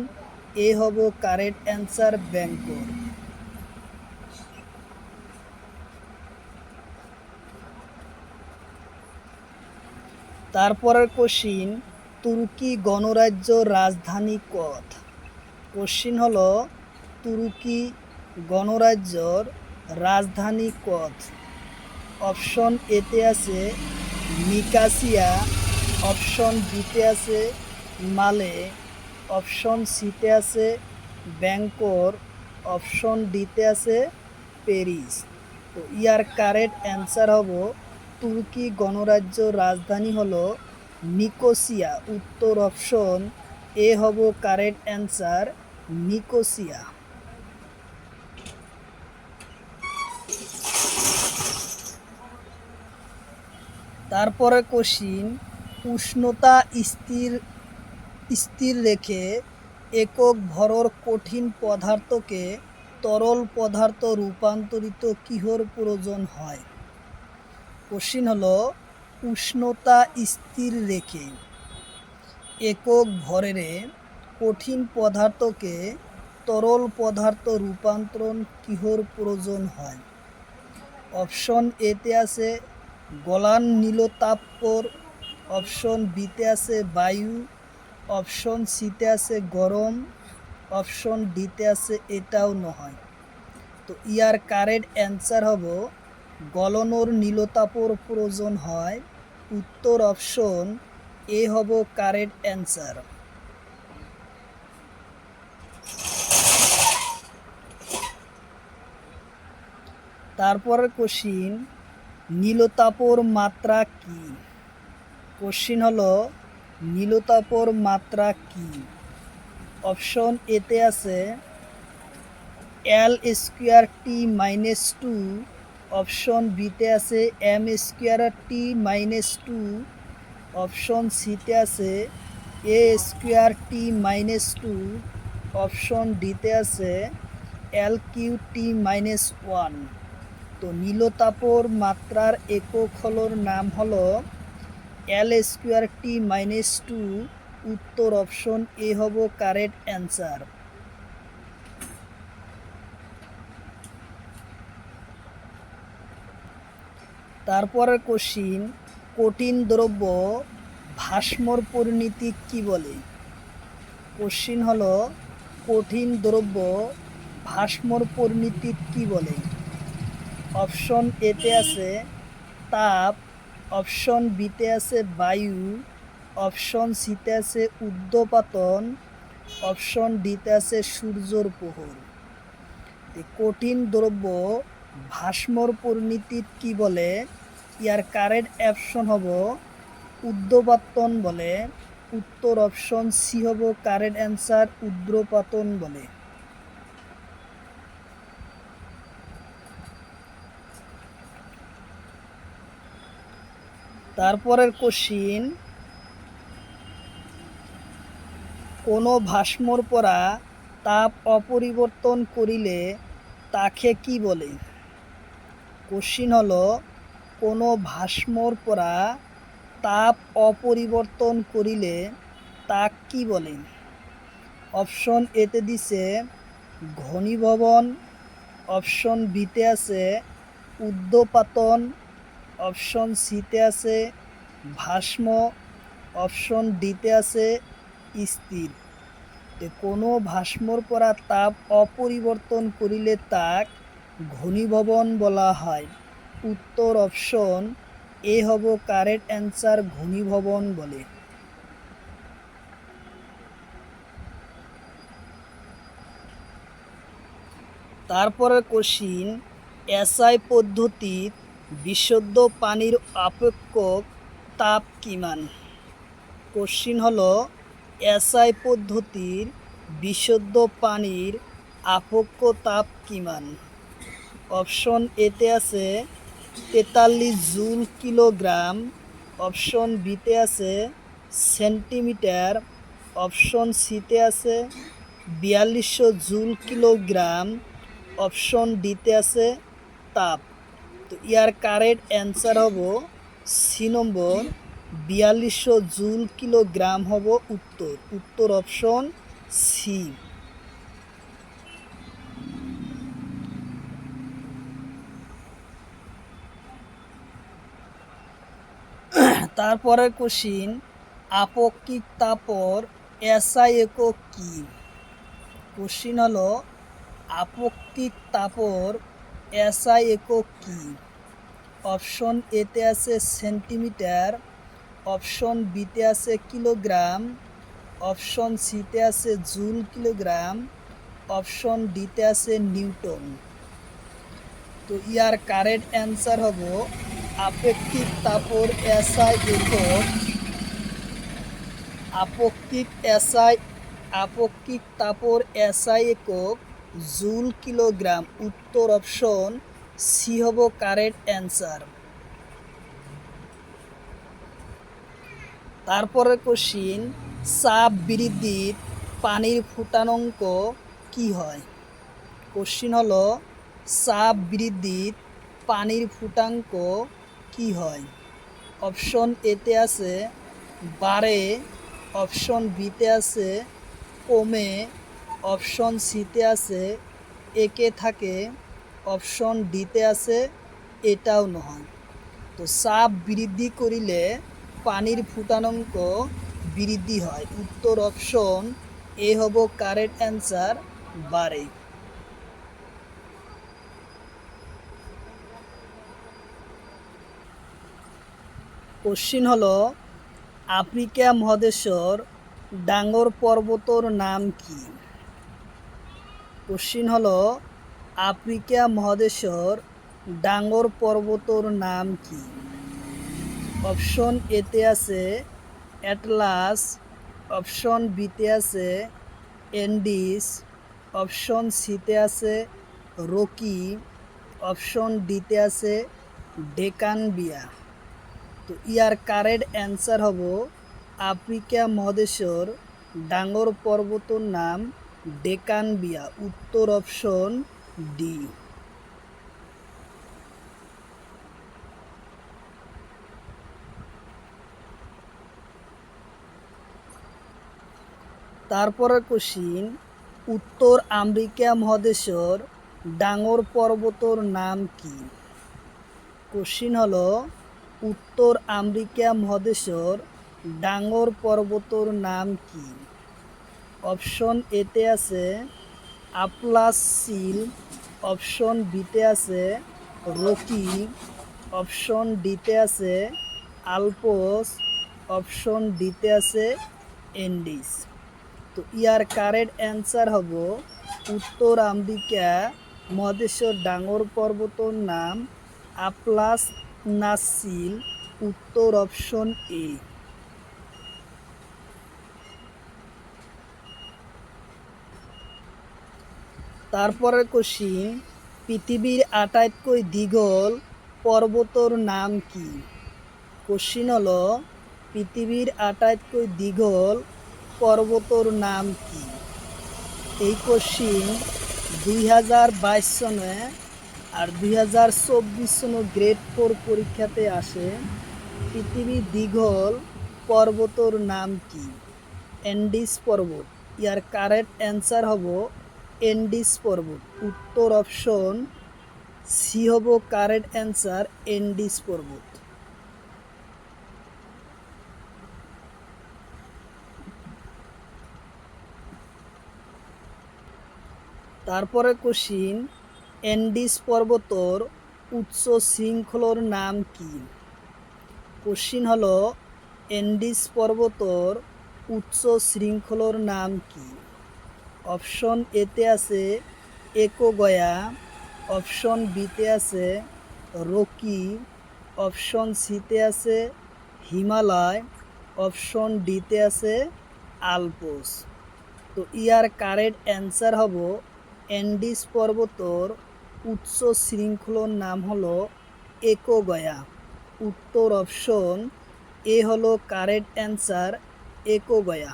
এ হব কারেক্ট অ্যান্সার ব্যাংকক। তারপরের কোশ্চিন, তুর্কি গণরাজ্য রাজধানী কত? কোশ্চিন হলো তুর্কি গণরাজ্যর রাজধানী কত? অপশন এতে আছে নিকাসিয়া, অপশন বিতে আছে মালে, অপশন সিতে আছে ব্যাংকক, অপশন ডিতে আছে প্যারিস। তো ইয়ার কারেক্ট অ্যান্সার হব তুর্কি গণরাজ্য রাজধানী হলো নিকোসিয়া, উত্তর অপশন এ হব কারেক্ট অ্যান্সার নিকোসিয়া। তারপরে কোশ্চিন, উষ্ণতা স্থির রেখে একক ভরের কঠিন পদার্থকে তরল পদার্থ রূপান্তরিত কিহর প্রয়োজন হয়? কোশ্চিন হলো উষ্ণতা স্থির রেখে একক ভরের কঠিন পদার্থকে তরল পদার্থ রূপান্তরণ কিহর প্রয়োজন হয়? অপশন এতে আছে গলান নীলতাপর, অপশন বিতে আছে বায়ু, অপশন সিতে আছে গরম, অপশন ডিতে আছে এটাও নয়। তো ইয়ার কারেক্ট অ্যান্সার হব গলনোর নীলতাপর প্রয়োজন হয়, উত্তর অপশন এ হব কারেক্ট অ্যান্সার। তারপরের কোশ্চিন, নীলতাপর মাত্রা কি? কোশ্চিন হলো নীলতাপর মাত্রা কি? অপশন এতে আছে L square T minus two, option বিতে আছে M square T minus two, option সিতে আছে A square T minus two, option ডিতে আছে L Q T minus one. তো নীলতাপর মাত্রার একক হলোর নাম হলো L square T minus two. উত্তর অপশন এ হব কারেক্ট অ্যান্সার। তারপরের কোশ্চিন, কঠিন দ্রব্য ভাস্মর পরিণতি কি বলে? কোশ্চিন হলো কঠিন দ্রব্য ভাস্মর পরিণতি কি বলে? অপশন এতে আছে তাপ, অপশন বিতে আছে বায়ু, অপশন সিতে আছে উদ্যোপাতন, অপশন ডিতে আছে সূর্যর প্রহর। কঠিন দ্রব্য ভাস্মর পরিণতি কি বলে? ইয়ার কারেক্ট অপশন হব উদ্যোপাতন বলে। উত্তর অপশন সি হব কারেক্ট অ্যান্সার, উদ্যোপাতন বলে। তারপরের কোশ্চিন, কোনো ভাস্মর পরা তাপ অপরিবর্তন করিলে তাকে কি বলে? কোশ্চিন হলো কোনো ভাস্মর পরা তাপ অপরিবর্তন করিলে তাক কি বলে? অপশন এতে দিছে ঘনীভবন, অপশন বিতে আছে উদ্যোপাতন, অপশন সিতে আছে ভাস্ম, অপশন ডিতে আছে স্থির। কোনো ভাস্মর পরা তাপ অপরিবর্তন করিলে তাক ঘনীভবন বলা হয়। উত্তর অপশন এ হব কারেক্ট অ্যান্সার, ঘনীভবন বলে। তারপরের কোশ্চিন, এসআই পদ্ধতির বিশুদ্ধ পানির আপেক্ষিক তাপ কিমান? কোশ্চিন হলো এসআই পদ্ধতির বিশুদ্ধ পানির আপেক্ষিক তাপ কিমান? অপশন এতে আছে 43 জুল কিলোগ্রাম, অপশন বিতে আছে সেন্টিমিটার, অপশন সিতে আছে 4200 জুল কিলোগ্রাম, অপশন ডিতে আছে তাপ। তো ইয়ার কারেক্ট অ্যান্সার হব সি নম্বর 4200 জুল কিলোগ্রাম হব উত্তর। উত্তর অপশন সি। তারপরের কোশ্চিন, আপেক্ষিক তাপর এসআই একক কি? কোশ্চিন হলো আপেক্ষিক তাপর এসআই একক কি? অপশন এতে আছে সেন্টিমিটার, অপশন বিতে আছে কিলোগ্রাম, অপশন সিতে আছে জুল কিলোগ্রাম, অপশন ডিতে আছে নিউটন। তো ইয়ার কারেক্ট অ্যান্সার হব আপেক্ষিক তাপর এসআই একক, আপেক্ষিক তাপর এসআই একক জুল কিলোগ্রাম। উত্তর অপশন সি হব কারেক্ট অ্যান্সার। তারপরে কোশ্চিন, চাপ বৃদ্ধির পানির ফুটানাঙ্ক কি হয়? কোশ্চিন হলো চাপ বৃদ্ধির পানির ফুটাঙ্ক কি হয়? অপশন এতে আছে বাড়ে, অপশন বিতে আছে কমে, অপশন সিতে আছে একে থাকে, অপশন ডিতে আছে এটাও নয়। তো চাপ বৃদ্ধি করিলে পানির ফুটানাঙ্ক বৃদ্ধি হয়। উত্তর অপশন এ হব কারেক্ট অ্যান্সার, বাড়ে। কোশ্চিন হলো আফ্রিকা মহাদেশর ডাঙ্গর পর্বতর নাম কি? কোশ্চিন হলো আফ্রিকা মহাদেশর ডাঙ্গর পর্বতর নাম কি? অপশন এতে আছে অ্যাটলাস, অপশন বিতে আছে এন্ডিস, অপশন সিতে আছে রকি, অপশন ডিতে আছে ডেকান বিয়া। তো ইয়ার কারেক্ট অ্যান্সার হব আফ্রিকা মহাদেশর ডাঙর পর্বতর নাম ডেকান বিয়া, উত্তর অপশন ডি। তারপরের কোশ্চিন, উত্তর আমেরিকা মহাদেশর ডাঙর পর্বতর নাম কি? কোশ্চিন হলো উত্তর আমেরিকা মহাদেশর ডাঙর পর্বতর নাম কি? অপশন এতে আছে আটলাস সিল, অপশন বিতে আছে রকি, অপশন ডিতে আছে আলপস, অপশন ডিতে আছে এন্ডিস। তো ইয়ার কারেক্ট অ্যান্সার হব উত্তর আমেরিকা মহাদেশের ডাঙর পর্বতর নাম আটলাস নাসিল, উত্তর অপশন এ। তারপরের কোশ্চিন, পৃথিবীর আটাইতকৈ দীঘল পর্বতর নাম কি? কোশ্চিন হলো পৃথিবীর আটাইতকৈ দীঘল পর্বতর নাম কি? এই কোশ্চিন 2022 সনে আর 2024 সনে গ্রেড 4 পরীক্ষাতে আসে। পৃথিবীর দীঘল পর্বতর নাম কি? এন্ডিস পর্বত। ইয়ার কারেক্ট অ্যান্সার হব এন্ডিস পর্বত, উত্তর অপশন সি হব কারেক্ট অ্যান্সার এন্ডিস পর্বত। তারপরে কোশ্চিন, এন্ডিস পর্বতর উচ্চ শৃঙ্খলর নাম কি? কোশ্চিন হলো এন্ডিস পর্বতর উচ্চ শৃঙ্খলর নাম কি? অপশন এতে আছে একোগয়া, অপশন বিতে আছে রকি, অপশন সিতে আছে হিমালয়, অপশন ডিতে আছে আলপস। তো ইয়ার কারেক্ট অ্যান্সার হব এন্ডিস পর্বতর উচ্চ শৃঙ্খলার নাম হলো একোগয়া, উত্তর অপশন এ হলো কারেক্ট অ্যান্সার একোগয়া।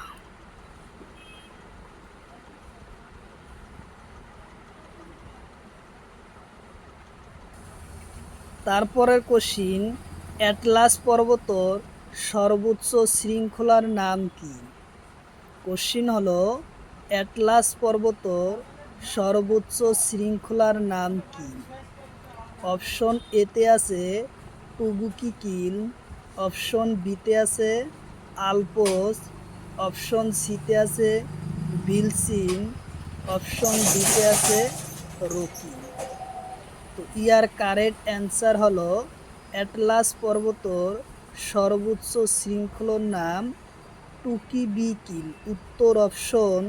তারপরের কোশ্চিন, অ্যাটলাস পর্বতর সর্বোচ্চ শৃঙ্খলার নাম কি? কোশ্চিন হলো অ্যাটলাস পর্বতর সর্বোচ্চ শৃঙ্খলার নাম কি? অপশন এতে আছে টুবুকিকিল, অপশন বিতে আছে আলপস, অপশন সিতে আছে বিলসিন, অপশন ডিতে আছে রকি। তো ইয়ার কারেক্ট অ্যান্সার হলো অ্যাটলাস পর্বতর সর্বোচ্চ শৃঙ্খলার নাম টুকিবিকিল, উত্তর অপশন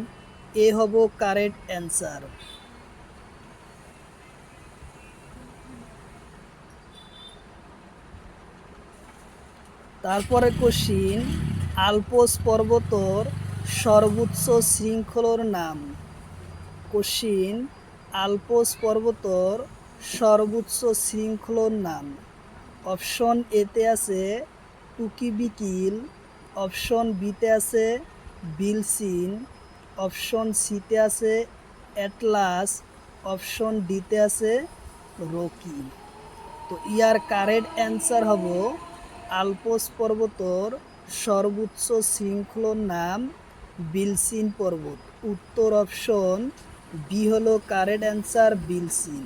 এ হব কারেক্ট অ্যান্সার। তারপরে কোশ্চিন, আলপস পর্বতর সর্বোচ্চ শৃঙ্খলার নাম? কোশ্চিন, আলপস পর্বতর সর্বোচ্চ শৃঙ্খলার নাম? অপশন এতে আছে টুকিবিকিল, অপশন বিতে আছে বিলসিন, অপশন সিতে আছে অ্যাটলাস, অপশন ডিতে আছে রকি। তো ইয়ার কারেক্ট অ্যান্সার হব আলপস পর্বতর সর্বোচ্চ শৃঙ্খলার নাম বিলসিন পর্বত, উত্তর অপশন বি হলো কারেক্ট অ্যান্সার বিলসিন।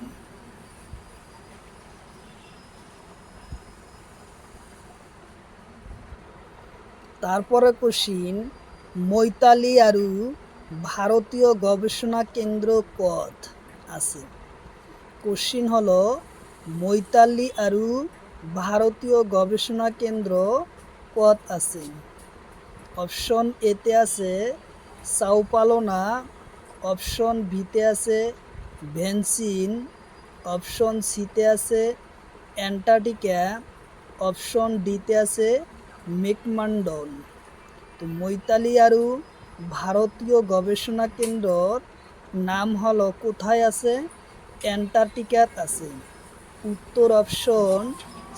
তারপরে কোশ্চিন, মৈতালি আরু ভারতীয় গবেষণা কেন্দ্র কত আছে? কোশ্চিন হলো মৈতালি আরু ভারতীয় গবেষণা কেন্দ্র কত আছে? অপশন এতে আছে সাউপালোনা, অপশন বিতে আছে ভেনসিন, অপশন সিতে আছে অ্যান্টার্কটিকা, অপশন ডিতে আছে মেকমান্ডন। তো মৈতালি আরু ভারতীয় গবেষণা কেন্দ্রর নাম হলো কোথায় আছে? অ্যান্টার্কটিকাত আছে। উত্তর অপশন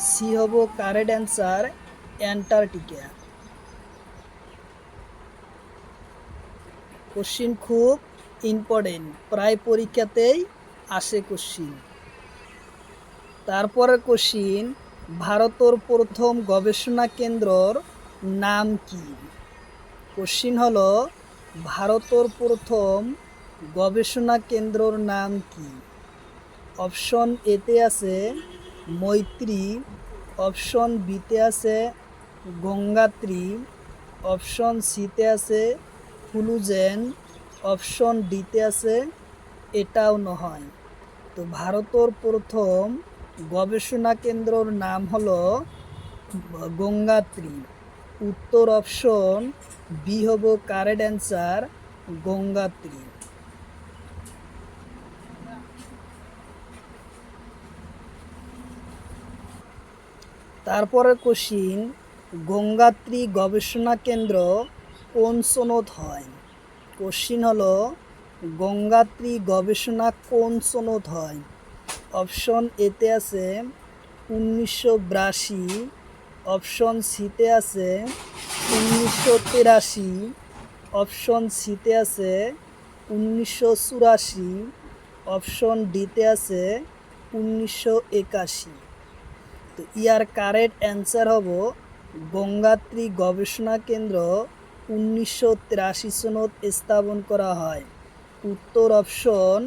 সি হব কারেক্ট অ্যান্সার, অ্যান্টার্কটিকা। কোশ্চিন খুব ইম্পর্টেন্ট, প্রায় পরীক্ষাতেই আসে কোশ্চিন। তারপরে কোশ্চিন, ভারতের প্রথম গবেষণা কেন্দ্রর নাম কি? কোশ্চিন হলো ভারতের প্রথম গবেষণা কেন্দ্রর নাম কি? অপশন এতে আছে মৈত্রী, অপশন বিতে আছে গঙ্গাত্রী, অপশন সিতে আছে ফুলুজেন, অপশন ডিতে আছে এটাও নহয়। তো ভারতের প্রথম গবেষণা কেন্দ্রর নাম হলো গঙ্গাত্রী। উত্তর অপশন বি হব কারেক্ট অ্যান্সার, গঙ্গাত্রী। তারপরে কোশ্চিন, গঙ্গাত্রী গবেষণা কেন্দ্র কোন সনদ হয়? কোশ্চিন হলো গঙ্গাত্রী গবেষণা কোন সনদ হয়? অপশন এতে আছে 1982, অপশন সিতে আছে 1983, অপশন সিতে আছে 1984, অপশন ডিতে আছে 1981। তো ইয়ার কারেক্ট অ্যান্সার হব গঙ্গাত্রী গবেষণা কেন্দ্র 1983 সনত স্থাপন করা হয়। উত্তর অপশন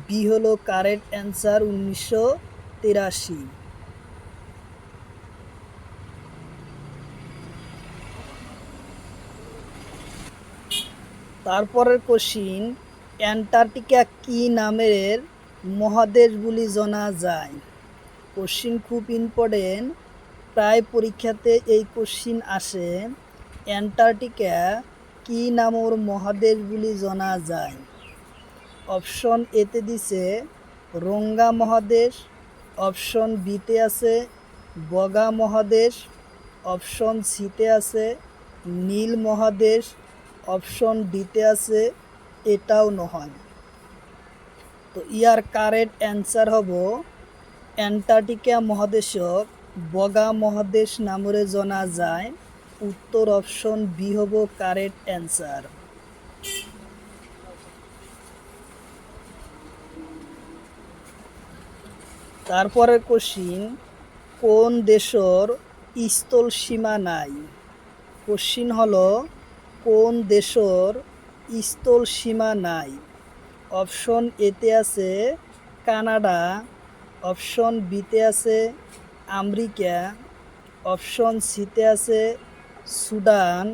বি হলো কারেক্ট অ্যান্সার, 1983। তারপরের কোশ্চিন, অ্যান্টার্কটিকা কি নামের মহাদেশ বলে জানা যায়? কোশ্চিন খুব ইম্পর্টেন্ট, প্রায় পরীক্ষাতে এই কোশ্চিন আসে। অ্যান্টার্কটিকা কি নামের মহাদেশ বলে জানা যায়? অপশন এতে দিছে রোঙ্গা মহাদেশ, অপশন বিতে আছে বগা মহাদেশ, অপশন সিতে আছে নীল মহাদেশ, অপশন ডিতে আছে এটাও নহয়। তো ইয়ার কারেক্ট অ্যান্সার হব অ্যান্টার্কটিকা মহাদেশক বগা মহাদেশ নামরে জানা যায়। উত্তর অপশন বি হব কারেক্ট অ্যান্সার। তারপরের কোশ্চিন, কোন দেশের স্থল সীমা নাই? কোশ্চিন হলো কোন দেশের স্থল সীমা নাই? অপশন এতে আছে কানাডা, অপশন বিতে আছে আমেরিকা, অপশন সিতে আছে সুদান,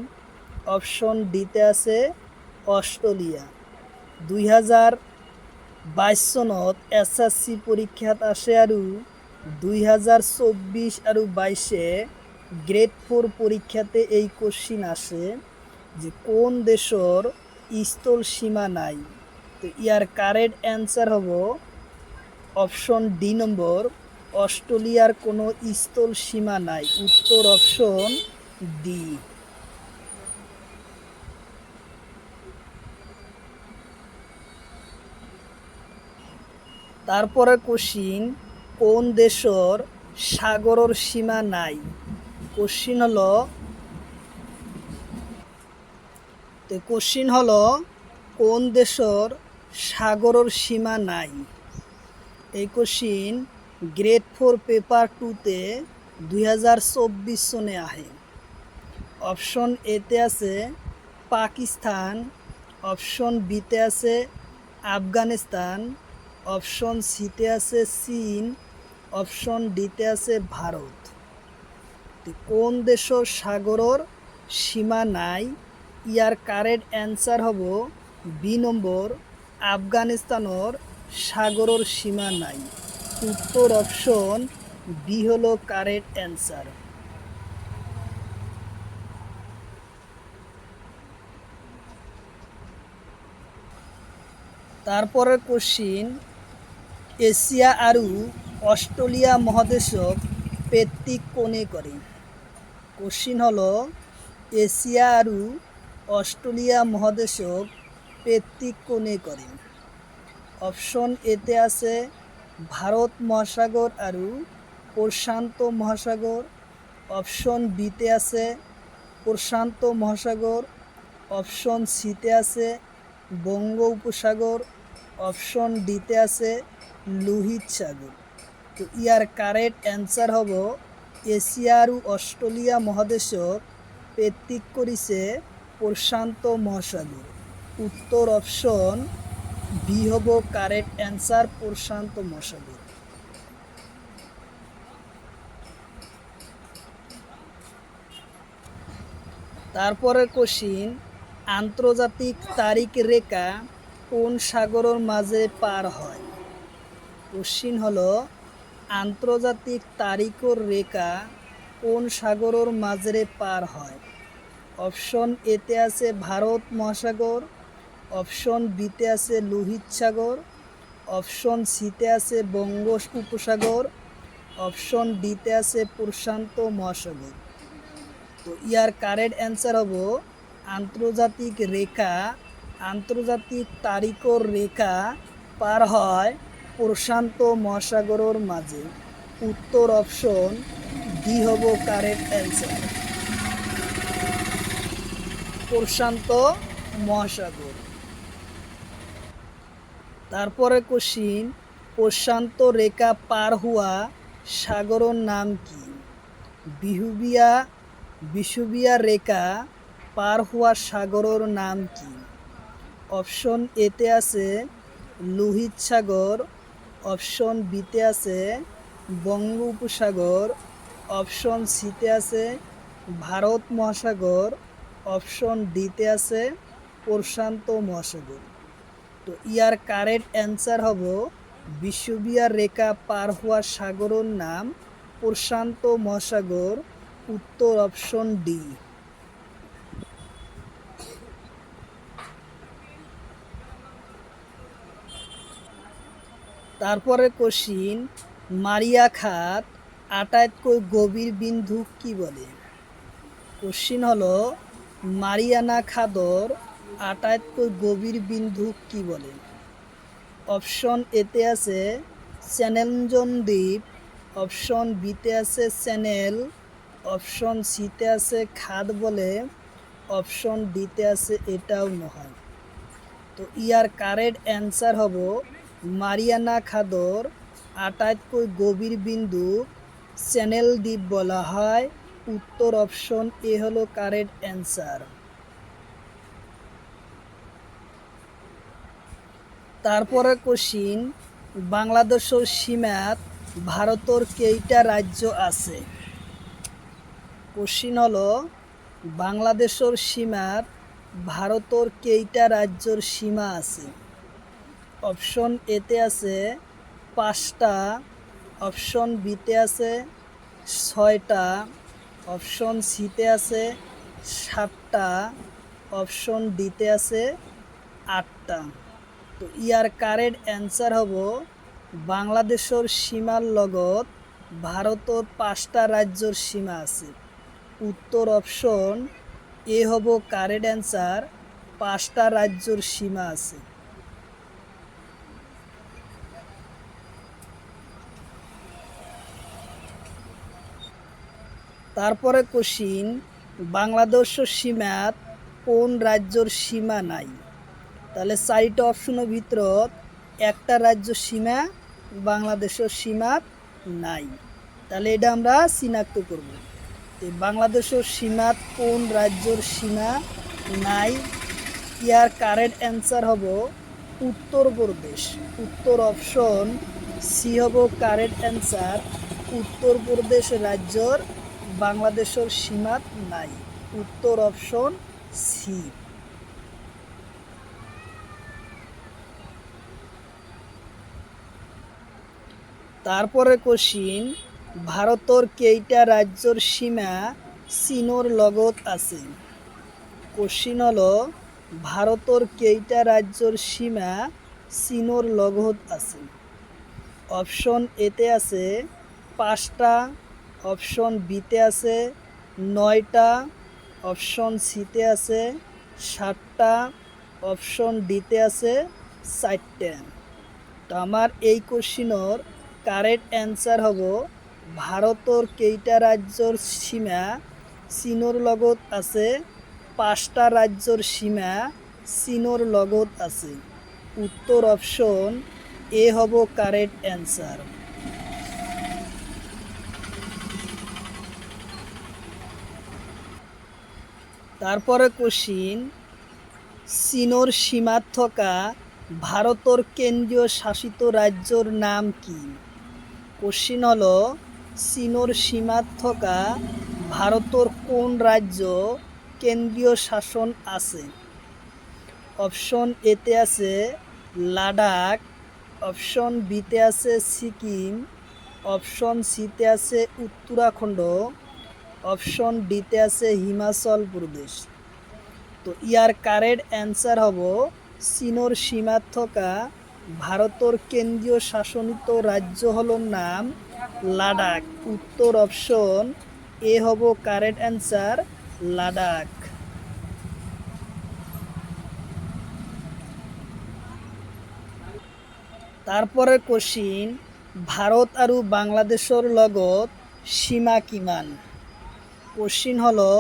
অপশন ডিতে আছে অস্ট্রেলিয়া। 2022 সনত এসএসসি পরীক্ষাত আসে আৰু 2024 আৰু 22-এ গ্রেড 4 পরীক্ষাতে এই কোশ্চিন আসে যে কোন দেশের স্থল সীমা নাই। তো ইয়ার কারেক্ট অ্যান্সার হব অপশন ডি নম্বর, অস্ট্রেলিয়ার কোনো স্থল সীমা নাই। উত্তর অপশন ডি। তারপরে কোশ্চিন, কোন দেশের সাগরের সীমা নাই? কোশ্চিন হলো কোন দেশের সাগরের সীমা নাই? এই কোশ্চিন গ্রেড 4 পেপার 2-তে 2024 সনে আহে। অপশন এতে আছে পাকিস্তান, অপশন বিতে আছে আফগানিস্তান, অপশন সিতে আছে চীন, অপশন ডিতে আছে ভারত। কোন দেশের সাগরের সীমা নাই? ইয়ার কারেক্ট অ্যান্সার হব বি নম্বর, আফগানিস্তানের সাগরের সীমা নাই। উত্তর অপশন বি হলো কারেক্ট অ্যান্সার। তারপরের কোশ্চিন, এশিয়া আৰু অস্ট্রেলিয়া মহাদেশক পেত্তিক কোনে করে? কোশ্চিন হলো এশিয়া আৰু অস্ট্রেলিয়া মহাদেশক পেত্তিক কোনে করে? অপশন এতে আছে ভারত মহাসাগর আৰু প্রশান্ত মহাসাগর। অপশন বিতে আছে প্রশান্ত মহাসাগর। অপশন সিতে আছে বঙ্গ উপসাগর। অপশন ডিতে আছে লোহিত সাগর। তো ইয়ার কারেক্ট অ্যান্সার হব এশিয়া আৰু অস্ট্রেলিয়া মহাদেশক পেত্তিক কৰিছে প্রশান্ত মহাসাগর। উত্তর অপশন বি হব কারেক্ট অ্যান্সার, প্রশান্ত মহাসাগর। তারপরে কোশ্চিন, আন্তর্জাতিক তারিখ রেখা কোন সাগরের মাঝে পার হয়? কোশ্চিন হলো আন্তর্জাতিক তারিখের রেখা কোন সাগরের মাঝে পার হয়? অপশন এতে আছে ভারত মহাসাগর। অপশন বিতে আছে লোহিত সাগর। অপশন সিতে আছে বঙ্গ উপসাগর। অপশন ডিতে আছে প্রশান্ত মহাসাগর। তো ইয়ার কারেক্ট অ্যান্সার হব আন্তর্জাতিক রেখা, আন্তর্জাতিক তারিখের রেখা পার হয় প্রশান্ত মহাসাগরের মাঝে। উত্তর অপশন ডি হব কারেক্ট অ্যান্সার, প্রশান্ত মহাসাগর। তারপরে কোশ্চিন, প্রশান্ত রেখা পার হওয়া সাগরের নাম কি? বিষুবীয় রেখা পার হওয়া সাগরের নাম কি? অপশন এতে আছে লোহিত সাগর। অপশন বিতে আছে বঙ্গ উপসাগর। অপশন সিতে আছে ভারত মহাসাগর। অপশন ডিতে আছে প্রশান্ত মহাসাগর। তো ইয়ার কারেক্ট অ্যান্সার হব বিষুবীয় রেখা পার হওয়া সাগরের নাম প্রশান্ত মহাসাগর। উত্তর অপশন ডি। তারপরে কোশ্চিন, মারিয়া খাত আটাইতকৈ গভীর বিন্দু কি বলে? কোশ্চিন হলো মারিয়ানা খাদর আটাইতকৈ গভীর বিন্দু কি বলে? অপশন এতে আছে চ্যানেলঞ্জন দ্বীপ। অপশন বিতে আছে চ্যানেল। অপশন সিতে আছে খাদ বলে। অপশন ডিতে আছে এটাও নহয়। তো ইয়ার কারেক্ট অ্যান্সার হব মারিয়ানা খাদর আটাইতকৈ গভীর বিন্দু চ্যানেল দ্বীপ বলা হয়। উত্তর অপশন এ হলো কারেক্ট অ্যান্সার। তারপরে কোশ্চিন, বাংলাদেশের সীমাত ভারতের কেইটা রাজ্য আছে? কোশ্চিন হলো বাংলাদেশের সীমাত ভারতের কেইটা রাজ্যের সীমা আছে? অপশন এতে আছে 5টা। অপশন বিতে আছে 6টা। অপশন সিতে আছে 7টা। অপশন ডিতে আছে 8টা। তো ইয়ার কারেক্ট অ্যান্সার হব বাংলাদেশের সীমার লগত ভারতের 5টা রাজ্যের সীমা আছে। উত্তর অপশন এ হব কারেক্ট অ্যান্সার, 5টা রাজ্যের সীমা আছে। তারপরে কোশ্চিন, বাংলাদেশের সীমাত কোন রাজ্যের সীমা নাই? তাহলে 4টা অপশনের ভিতৰত একটা রাজ্য সীমা বাংলাদেশের সীমাত নাই। তাহলে এটা আমরা চিনাক্ত করব। বাংলাদেশের সীমাত কোন রাজ্যের সীমা নাই? ইয়ার কারেক্ট অ্যান্সার হব উত্তরপ্রদেশ। উত্তর অপশন সি হব কারেক্ট অ্যান্সার। উত্তরপ্রদেশ রাজ্যর বাংলাদেশের সীমাত নাই। উত্তর অপশন সি। তারপরে কোশ্চিন, ভারতের কেইটা রাজ্যের সীমা চীনের লগত আছে? কোশ্চিন হলো ভারতের কেইটা রাজ্যের সীমা চীনের লগত আছে? অপশন এতে আছে 5টা। অপশন বিতে আছে 9টা। অপশন সিতে আছে 7টা। অপশন ডিতে আছে 4টা। তো আমার এই কোশ্চিনের কারেক্ট অ্যান্সার হব ভারতের কেইটা রাজ্যর সীমা চীনের লগত আছে? 5টা রাজ্যর সীমা চীনের লগত আছে। উত্তর অপশন এ হব কারেক্ট অ্যান্সার। তারপরে কোশ্চিন, চীনের সীমাত থকা ভারতের কেন্দ্রীয় শাসিত রাজ্যর নাম কি? কোশ্চিন হলো চীনের সীমাত থকা ভারতের কোন রাজ্য কেন্দ্রীয় শাসন আছে? অপশন এতে আছে লাদাখ, অপশন বিতে আছে সিকিম, অপশন সিতে আছে উত্তরাখণ্ড, অপশন ডিতে আছে হিমাচল প্রদেশ। তো ইয়ার কারেক্ট অ্যান্সার হব চীনের সীমাত থকা ভারতের কেন্দ্রীয় শাসনিত রাজ্য হলো নাম লাদাখ। উত্তর অপশন এ হব কারেক্ট অ্যান্সার, লাদাখ। তারপরে কোশ্চিন, ভারত আর বাংলাদেশের লগত সীমা কিমান? কোশ্চিন হলো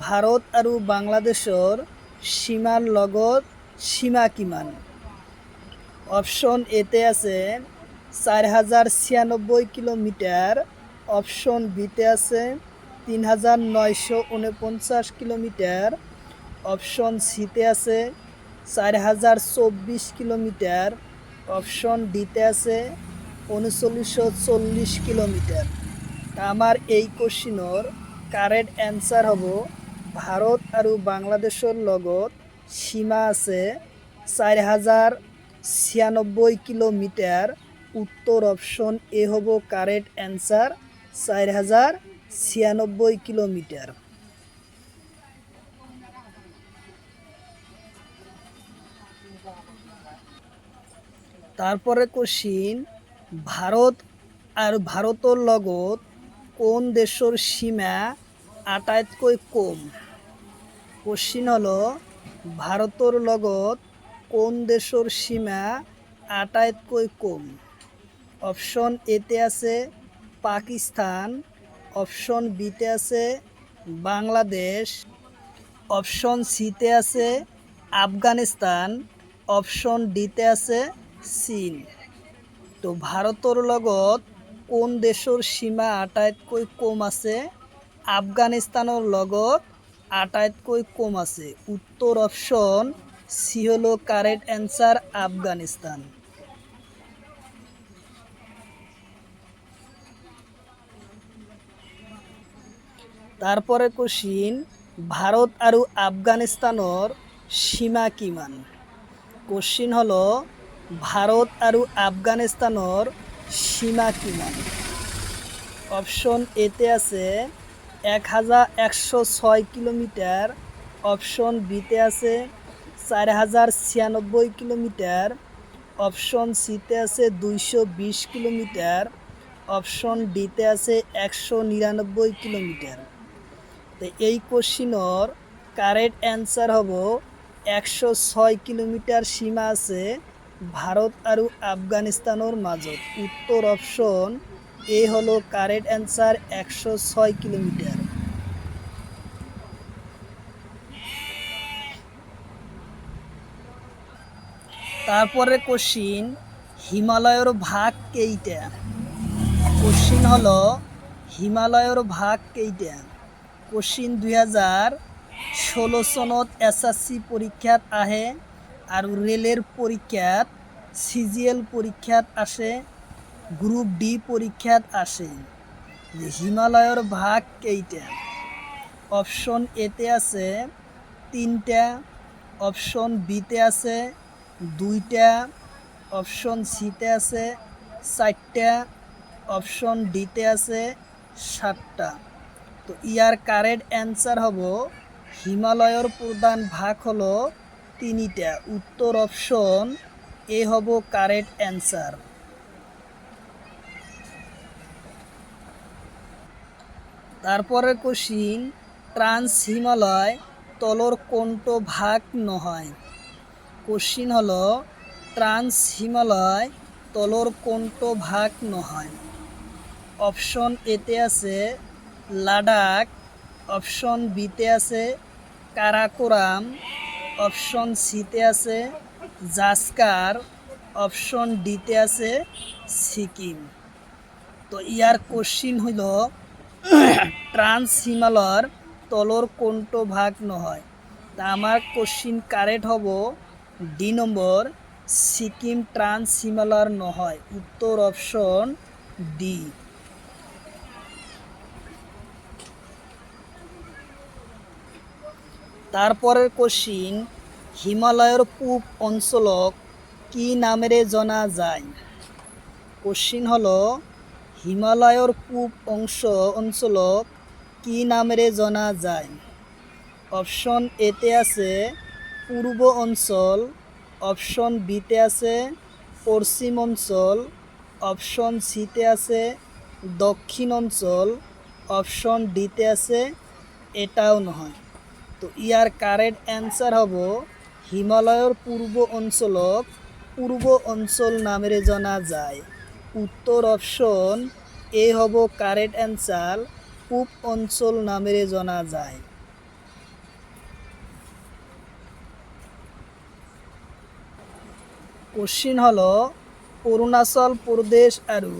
ভারত আর বাংলাদেশের সীমার লগত সীমা কিমান? অপশন এতে আছে 4096 কিলোমিটার, অপশন বিতে আছে 3949 কিলোমিটার, অপশন সিতে আছে 4024 কিলোমিটার, অপশন ডিতে আছে 3940 কিলোমিটার। আমার এই কোশ্চিনের কারেক্ট অ্যান্সার হব ভারত আর বাংলাদেশের লগত সীমা আছে 4096 কিলোমিটার। উত্তর অপশন এ হব কারেক্ট অ্যান্সার, 4096 কিলোমিটার। তারপরে কোশ্চিন, ভারত আর ভারতের লগত কোন দেশের সীমা আটাইতকৈ কম? কোশ্চিন হলো ভারতের লগত কোন দেশের সীমা আটাইতকৈ কম? অপশন এতে আছে পাকিস্তান, অপশন বিতে আছে বাংলাদেশ, অপশন সিতে আছে আফগানিস্তান, অপশন ডিতে আছে চীন। তো ভারতের লগত কোন দেশের সীমা আটাইতকৈ কম আছে? আফগানিস্তানের লগত আটাইতকৈ কম আছে। উত্তর অপশন সি হলো কারেক্ট অ্যান্সার, আফগানিস্তান। তারপরে কোশ্চিন, ভারত আর আফগানিস্তানের সীমা কিমান? কোশ্চিন হলো ভারত আর আফগানিস্তানের সীমা কিমান? অপশন এতে আছে 1106 কিলোমিটার, অপশন বিতে আছে 4096 কিলোমিটার, অপশন সিতে আছে 220 কিলোমিটার, অপশন ডিতে আছে 199 কিলোমিটার। তো এই কোশ্চিনের কারেক্ট অ্যান্সার হব 106 কিলোমিটার সীমা আছে ভারত আর আফগানিস্তানের মাঝত। উত্তর অপশন এ হলো কারেক্ট অ্যান্সার, 106 কিলোমিটার। তারপরে কোশ্চিন, হিমালয়ের ভাগ কেইটা? কোশ্চিন হলো হিমালয়ের ভাগ কেইটা? কোশ্চিন 2016 সনত এসএসসি পরীক্ষাত আহে আর রেলের পরীক্ষাত, সিজিএল পরীক্ষাত আসে, গ্রুপ ডি পরীক্ষাত আসে। যে হিমালয়ের ভাগ কেইটা? অপশন এতে আছে 3টা, অপশন বিতে আছে 2টা, অপশন সিতে আছে 4টা, অপশন ডিতে আছে 7টা। তো ইয়ার কারেক্ট অ্যান্সার হব হিমালয়ের প্রধান ভাগ হলো 3টা। উত্তর অপশন এ হব কারেক্ট অ্যান্সার। তারপরে কোশ্চিন, ট্রান্স হিমালয় তলর কোনটো ভাগ নহয়? কোশ্চিন হলো ট্রান্স হিমালয় তলর কোনটো ভাগ নহয়? অপশন এতে আছে লাদাখ, অপশন বিতে আছে কারাকোরাম, অপশন সিতে আছে জাসকার, অপশন ডিতে আছে সিকিম। তো ইয়ার কোশ্চিন হইল ট্রান্স হিমালয়ের তলর কোনটো ভাগ নহয়? তা আমার কোশ্চিন কারেক্ট হব ডি নম্বর, সিকিম ট্রান্স হিমালয়ের নহয়। উত্তর অপশন ডি। তারপরের কোশ্চিন, হিমালয়ের পূব অঞ্চলক কি নামেরে জনা যায়? কোশ্চিন হলো হিমালয়ের পূব অঞ্চলক কি নামেরে জনা যায়? অপশন এতে আছে পূর্ব অঞ্চল, অপশন বিতে আছে পশ্চিম অঞ্চল, অপশন সিতে আছে দক্ষিণ অঞ্চল, অপশন ডিতে আছে এটাও নহয়। তো ইয়ার কারেক্ট অ্যান্সার হব হিমালয়ের পূর্ব অঞ্চলক পূর্ব অঞ্চল নামেরে জনা যায়। উত্তর অপশন এ হব কারেক্ট অ্যান্সার, পূব অঞ্চল নামেরে জনা যায়। কোশ্চিন হলো অরুণাচল প্রদেশ আৰু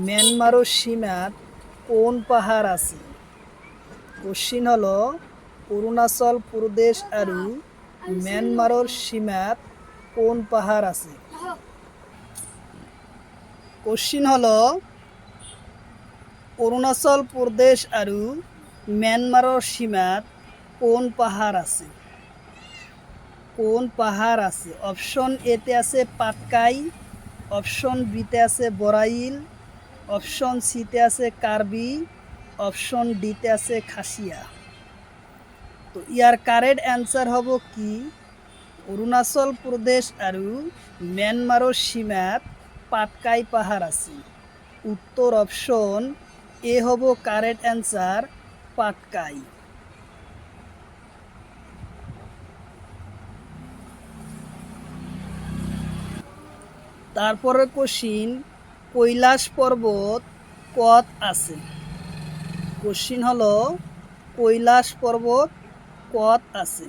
ম্যানমাৰৰ সীমাত কোন পাহাড় আছে? কোশ্চিন হলো অরুণাচল প্রদেশ আৰু ম্যানমাৰৰ সীমাত কোন পাহাড় আছে? কোশ্চিন হলো অরুণাচল প্রদেশ আৰু ম্যানমাৰৰ সীমাত কোন পাহাড় আছে? কোন পাহাড় আছে? অপশন এতে আছে পাটকাই, অপশন বিতে আছে বরাইল, অপশন সিতে আছে কার্বি, অপশন ডিতে আছে খাসিয়া। তো ইয়ার কারেক্ট অ্যান্সার হব কি অরুণাচল প্রদেশ আৰু ম্যানমাৰৰ সীমাত পাটকাই পাহাড় আছে। উত্তর অপশন এ হব কারেক্ট অ্যান্সার, পাটকাই। তারপরে কোশ্চিন, কৈলাস পর্বত কত আছে? কোশ্চিন হলো কৈলাস পর্বত কত আছে?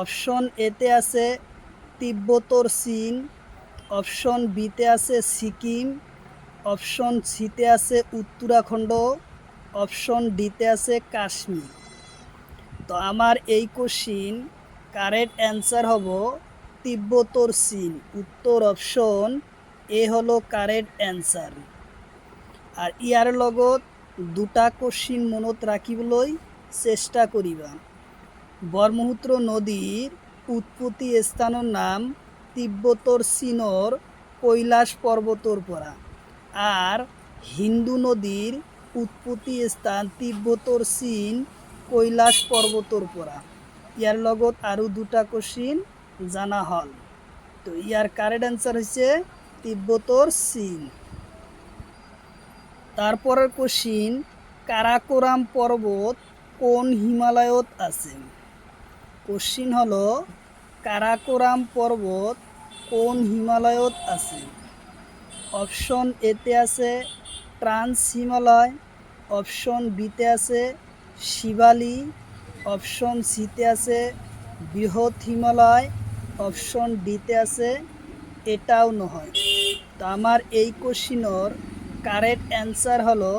অপশন এতে আছে তিব্বতর চীন, অপশন বিতে আছে সিকিম, অপশন সিতে আছে উত্তরাখণ্ড, অপশন ডিতে আছে কাশ্মীর। তো আমার এই কোশ্চিন কারেক্ট অ্যান্সার হব তিব্বতর চীন। উত্তর অপশন এ হলো কারেক্ট অ্যান্সার। আর ইয়ার লগত দুটা কোশ্চিন মনত রাখিবলৈ চেষ্টা করিবা। ব্রহ্মপুত্র নদীর উৎপত্তি স্থানের নাম তিব্বতর চীনর কৈলাস পর্বতর পৰা, আর হিন্দু নদীর উৎপত্তি স্থান তিব্বতর চীন কৈলাস পর্বতর পৰা। ইয়ার লগত আৰু দুটা কোশ্চিন জানা হল। তো ইয়ার কারেক্ট অ্যান্সার হচ্ছে তিব্বতর চীন। তারপরের কোশ্চিন, কারাকোরাম পর্বত কোন হিমালয়ত আছে? কোশ্চিন হলো কারাকোরাম পর্বত কোন হিমালয়ত আছে? অপশন এতে আছে ট্রান্স হিমালয়, অপশন বিতে আছে শিবালি, অপশন সিতে আছে বৃহৎ হিমালয়, অপশন ডিতে আছে এটাও নহয়। তো আমার এই কোশ্চিনের কারেক্ট অ্যান্সার হলো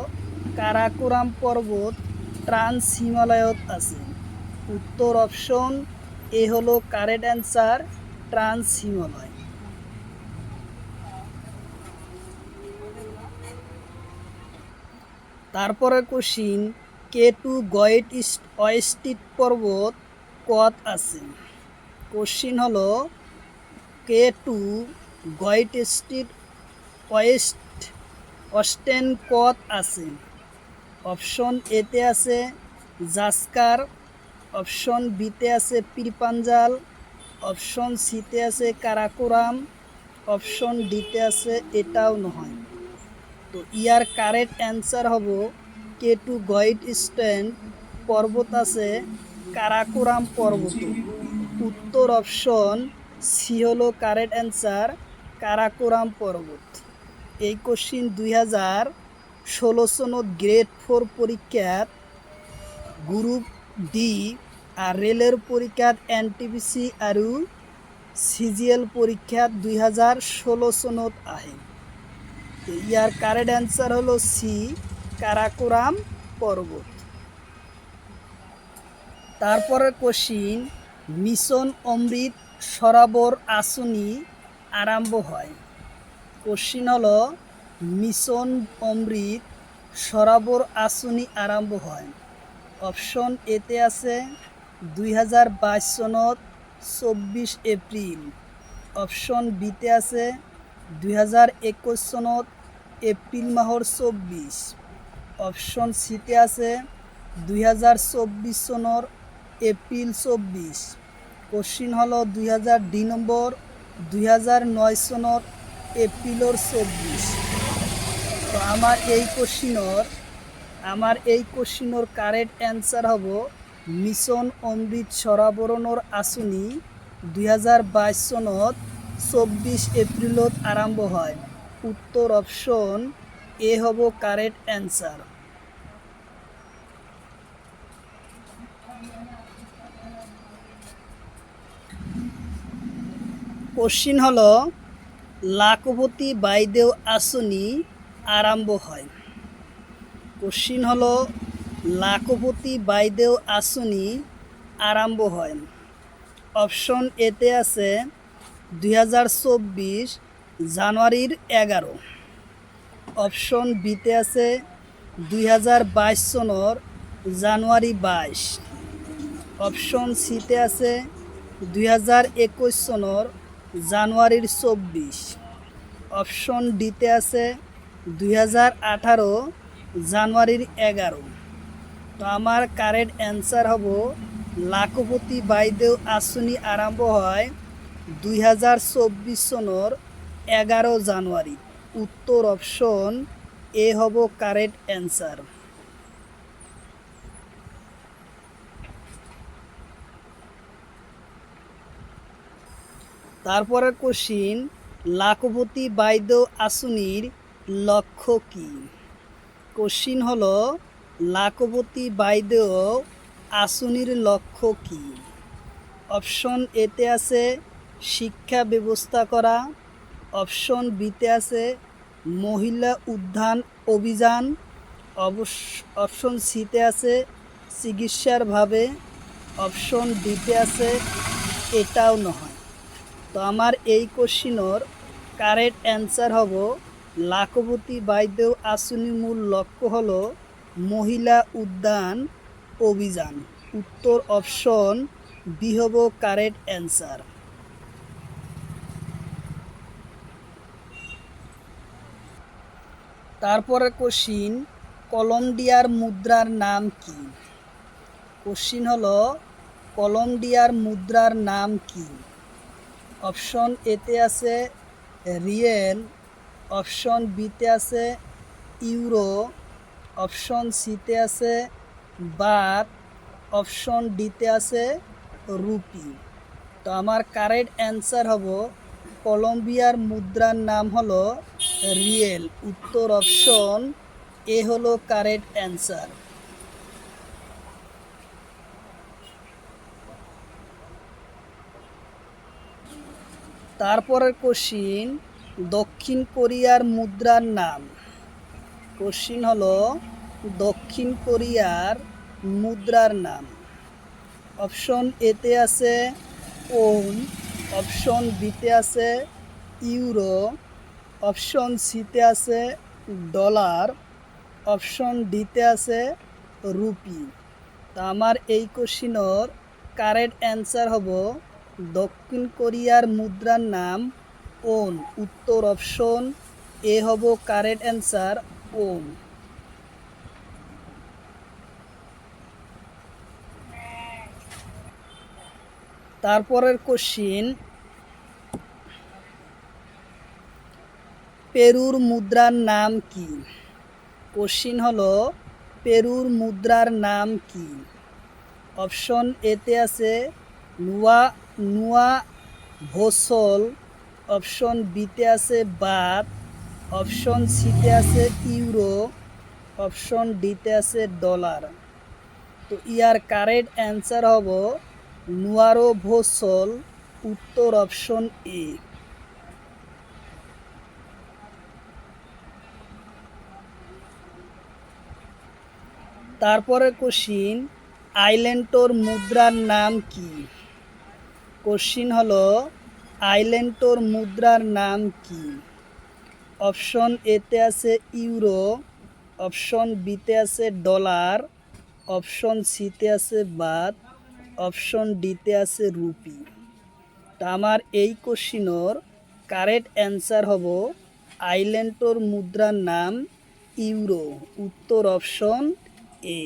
কারাকোরাম পর্বত ট্রান্স হিমালয়ত আছে। উত্তর অপশন এ হলো কারেক্ট অ্যান্সার, ট্রান্স হিমালয়। তারপরে কোশ্চিন, K2 গয়েট ওয়েস্টিট পর্বত কত আছে? কোশ্চিন হলো K2 গয়েট ওয়েস্টেন কত আছে? অপশন এতে আছে জাসকার, অপশন বিতে আছে পীরপাঞ্জাল, অপশন সিতে আছে কারাকোরাম, অপশন ডিতে আছে এটাও নহয়। তো ইয়ার কারেক্ট অ্যান্সার হব K2 গয়েট স্ট্যান্ড পর্বত আছে কারাকোরাম পর্বত। উত্তর অপশন সি হলো কারেক্ট অ্যান্সার, কারাকোরাম পর্বত। এই কোশ্চিন 2016 সনত গ্রেড 4 পরীক্ষাত গ্রুপ ডি আর রেলের পরীক্ষাত এনটিপিসি আর সিজিএল পরীক্ষাত 2016 সনত আহে। ইয়ার কারেক্ট অ্যান্সার হলো সি, কারাকোরাম পর্বত। তারপরের কোশ্চিন, মিশন অমৃত সরোবর আসনি আরম্ভ হয়। কোশ্চিন হলো মিশন অমৃত সরোবর আসনি আরম্ভ হয়। অপশন এতে আছে 2022 সনত 24 এপ্রিল। অপশন বিতে আছে 2021 সনত এপ্রিল মাহর 24। অপশন সিতে আছে 2024 সনর এপ্রিল 24। কোশ্চিন হলো 2002 নম্বর 2009 সনত এপ্রিলর 24। তো আমার এই কোশ্চিনের কারেক্ট অ্যান্সার হব মিশন অমৃত সরোবরণর আসনি 2022 সনত 24 এপ্রিলত আরম্ভ হয়। উত্তর অপশন এ হব কারেক্ট অ্যান্সার। কোশ্চিন হলো লাখপতি বাইদেউ আসনি আরম্ভ হয়। কোশ্চিন হলো লাখপতি বাইদেউ আসনি আরম্ভ হয়। অপশন এতে আছে 2024 জানুয়ারির 11। অপশন বিতে আছে 2022 সনর জানুয়ারি 22। অপশন সিতে আছে 2021 সনর জানুয়ারির 24। অপশন ডিতে আছে 2018 জানুয়ারির 11। তো আমার কারেক্ট অ্যান্সার হব লাখপতি বাইদেউ আসনি আরম্ভ হয় 2024 সনর 11 জানুয়ারি। উত্তর অপশন এ হব কারেক্ট অ্যান্সার। তারপরের কোশ্চিন, লাখপতি বাইদেউ আসনির লক্ষ্য কী? কোশ্চিন হলো লাখপতি বাইদেউ আসনির লক্ষ্য কী? অপশন এতে আছে শিক্ষা ব্যবস্থা করা। অপশন বিতে আছে মহিলা উদ্যান অভিযান। অপশন সিতে আছে চিকিৎসার ভাবে। অপশন ডিতে আছে এটাও নয়। তো আমার এই কোশ্চিনের কারেক্ট অ্যান্সার হব লাখপতি বাইদেউ আসনির মূল লক্ষ্য হলো মহিলা উদ্যান অভিযান। উত্তর অপশন বি হব কারেক্ট অ্যান্সার। তারপরে কোশ্চিন, কলম্বিয়ার মুদ্রার নাম কি? কোশ্চিন হলো কলম্বিয়ার মুদ্রার নাম কি? অপশন এতে আছে রিয়েল। অপশন বিতে আছে ইউরো। অপশন সিতে আছে বাত। অপশন ডিতে আছে রুপি। তো আমার কারেক্ট অ্যান্সার হব কলম্বিয়ার মুদ্রার নাম হলো রিয়েল। উত্তর অপশন এ হলো কারেক্ট অ্যান্সার। তারপরের কোশ্চিন, দক্ষিণ কোরিয়ার মুদ্রার নাম। কোশ্চিন হলো দক্ষিণ কোরিয়ার মুদ্রার নাম। অপশন এতে আছে ওন। অপশন বিতে আছে ইউরো। অপশন সিতে আছে ডলার। অপশন ডিতে আছে রুপি। তা আমার এই কোশ্চিনের কারেক্ট অ্যান্সার হব দক্ষিণ কোরিয়ার মুদ্রার নাম ওন। উত্তর অপশন এ হব কারেক্ট অ্যান্সার, ওন। তারপরের কোশ্চিন, পেরুর মুদ্রার নাম কি? কোশ্চিন হলো পেরুর মুদ্রার নাম কি? অপশন এতে আছে নুয়া ভোসল। অপশন বিতে আছে বাত, অপশন সিতে আছে ইউরো, অপশন ডিতে আছে ডলার। তো ইয়ার কারেক্ট অ্যান্সার হব নুয়ারো ভোসল, উত্তর অপশন এ। তারপরে কোশ্চিন, আইল্যান্ডটোর মুদ্রার নাম কি? কোশ্চিন হলো আইল্যান্ডটোর মুদ্রার নাম কি? অপশন এতে আছে ইউরো, অপশন বিতে আছে ডলার, অপশন সিতে আছে বাত, অপশন ডিতে আছে রুপি। তা আমার এই কোশ্চিনের কারেক্ট অ্যান্সার হব আইল্যান্ডটোর মুদ্রার নাম ইউরো, উত্তর অপশন এ।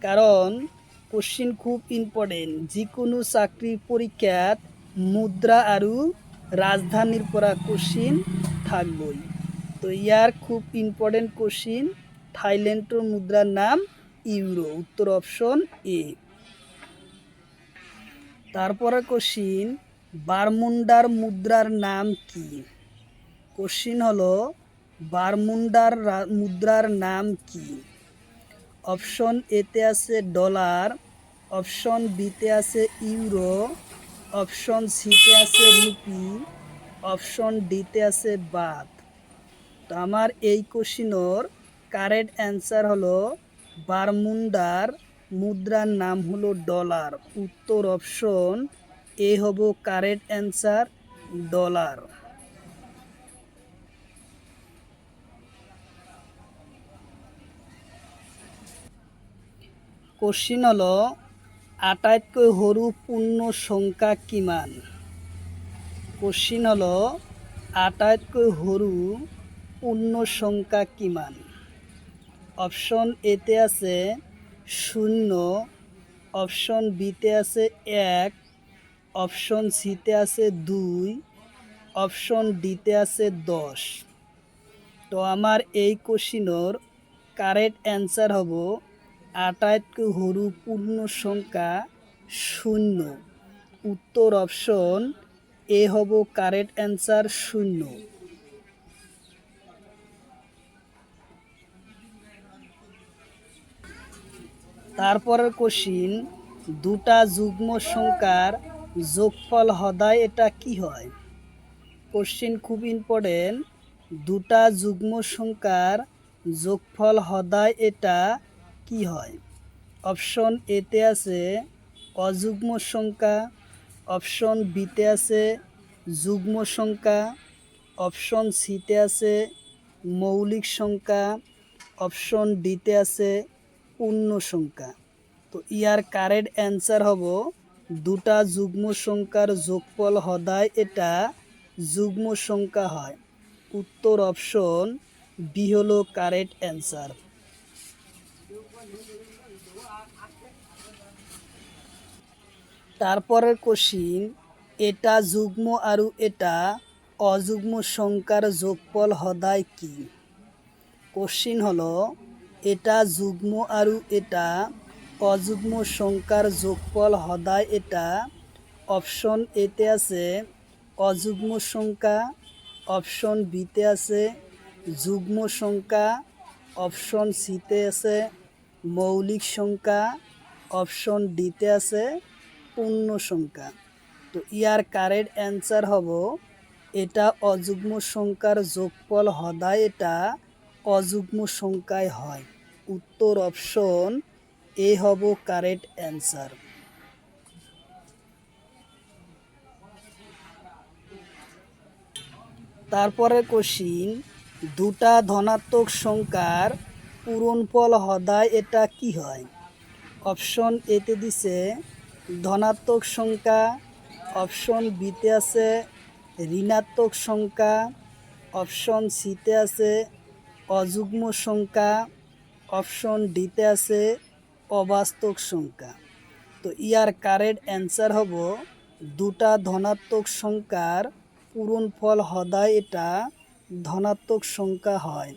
কারণ কোশ্চিন খুব ইম্পর্টেন্ট, যিকোনো চাকরির পরীক্ষাত মুদ্রা আৰু রাজধানীর পরা কোশ্চিন থাকবই। তো ইয়ার খুব ইম্পর্টেন্ট কোশ্চিন, থাইল্যান্ডের মুদ্রার নাম ইউরো, উত্তর অপশন এ। তারপরে কোশ্চিন, বারমুন্ডার মুদ্রার নাম কি? কোশ্চিন হলো বারমুন্ডার মুদ্রার নাম কি? অপশন এতে আছে ডলার, অপশন বিতে আছে ইউরো, অপশন সিতে আছে রুপি, অপশন ডিতে আছে বাত। তো আমার এই কোশ্চিনের কারেক্ট অ্যান্সার হলো বারমুন্ডার মুদ্রার নাম হলো ডলার, উত্তর অপশন এ হব কারেক্ট অ্যান্সার, ডলার। কোশ্চিন হলো আটাইতকৈ সৰু পূৰ্ণ সংখ্যা কিমান? কোশ্চিন হলো আটাইতকৈ সৰু পূৰ্ণ সংখ্যা কিমান? অপশন এতে আছে 0, অপশন বিতে আছে 1, অপশন সিতে আছে 2, অপশন ডিতে আছে 10। তো আমার এই কোশ্চিনের কারেক্ট অ্যান্সার হব আটাইতকৈ সৰু পূর্ণ সংখ্যা 0, উত্তর অপশন এ হব কারেক্ট অ্যান্সার 0। তারপরের কোশ্চিন, দুটা যুগ্ম সংখ্যার যোগফল সদায় এটা কি হয়? কোশ্চিন খুব ইম্পর্টেন্ট, দুটা যুগ্ম সংখ্যার যোগফল সদায় এটা কি হয়? অপশন এতে আছে অযুগ্ম সংখ্যা, অপশন বিতে আছে যুগ্ম সংখ্যা, অপশন সিতে আছে মৌলিক সংখ্যা, অপশন ডিতে আছে পূর্ণ সংখ্যা। তো ইয়ার কারেক্ট অ্যান্সার হব দুটা যুগ্ম সংখ্যার যোগফল সদায় এটা যুগ্ম সংখ্যা হয়, উত্তর অপশন বি হলো কারেক্ট অ্যান্সার। তারপরের কোশ্চিন, এটা যুগ্ম আৰু এটা অযুগ্ম সংখ্যার যোগফল সদায় কি? কোশ্চিন হলো এটা যুগ্ম আৰু এটা অযুগ্ম সংখ্যার যোগফল সদায় এটা। অপশন এতে আছে অযুগ্ম সংখ্যা, অপশন বিতে আছে যুগ্ম সংখ্যা, অপশন সিতে আছে মৌলিক সংখ্যা, অপশন ডিতে আছে পূর্ণ সংখ্যা। তো ইয়ার কারেক্ট অ্যান্সার হব এটা অযুগ্ম সংখ্যার যোগফল সদায় এটা অযুগ্ম সংখ্যায় হয়, উত্তর অপশন এ হব কারেক্ট অ্যান্সার। তারপরে কোশ্চিন, দুটা ধনাত্মক সংখ্যার পূরণফল সদায় এটা কি হয়? অপশন এতে দিছে ধনাত্মক সংখ্যা, অপশন বিতে আছে ঋণাত্মক সংখ্যা, অপশন সিতে আছে অযুগ্ম সংখ্যা, অপশন ডিতে আছে অবাস্তব সংখ্যা। তো ইয়ার কারেক্ট অ্যান্সার হব দুটা ধনাত্মক সংখ্যার পূরণফল সদায় এটা ধনাত্মক সংখ্যা হয়,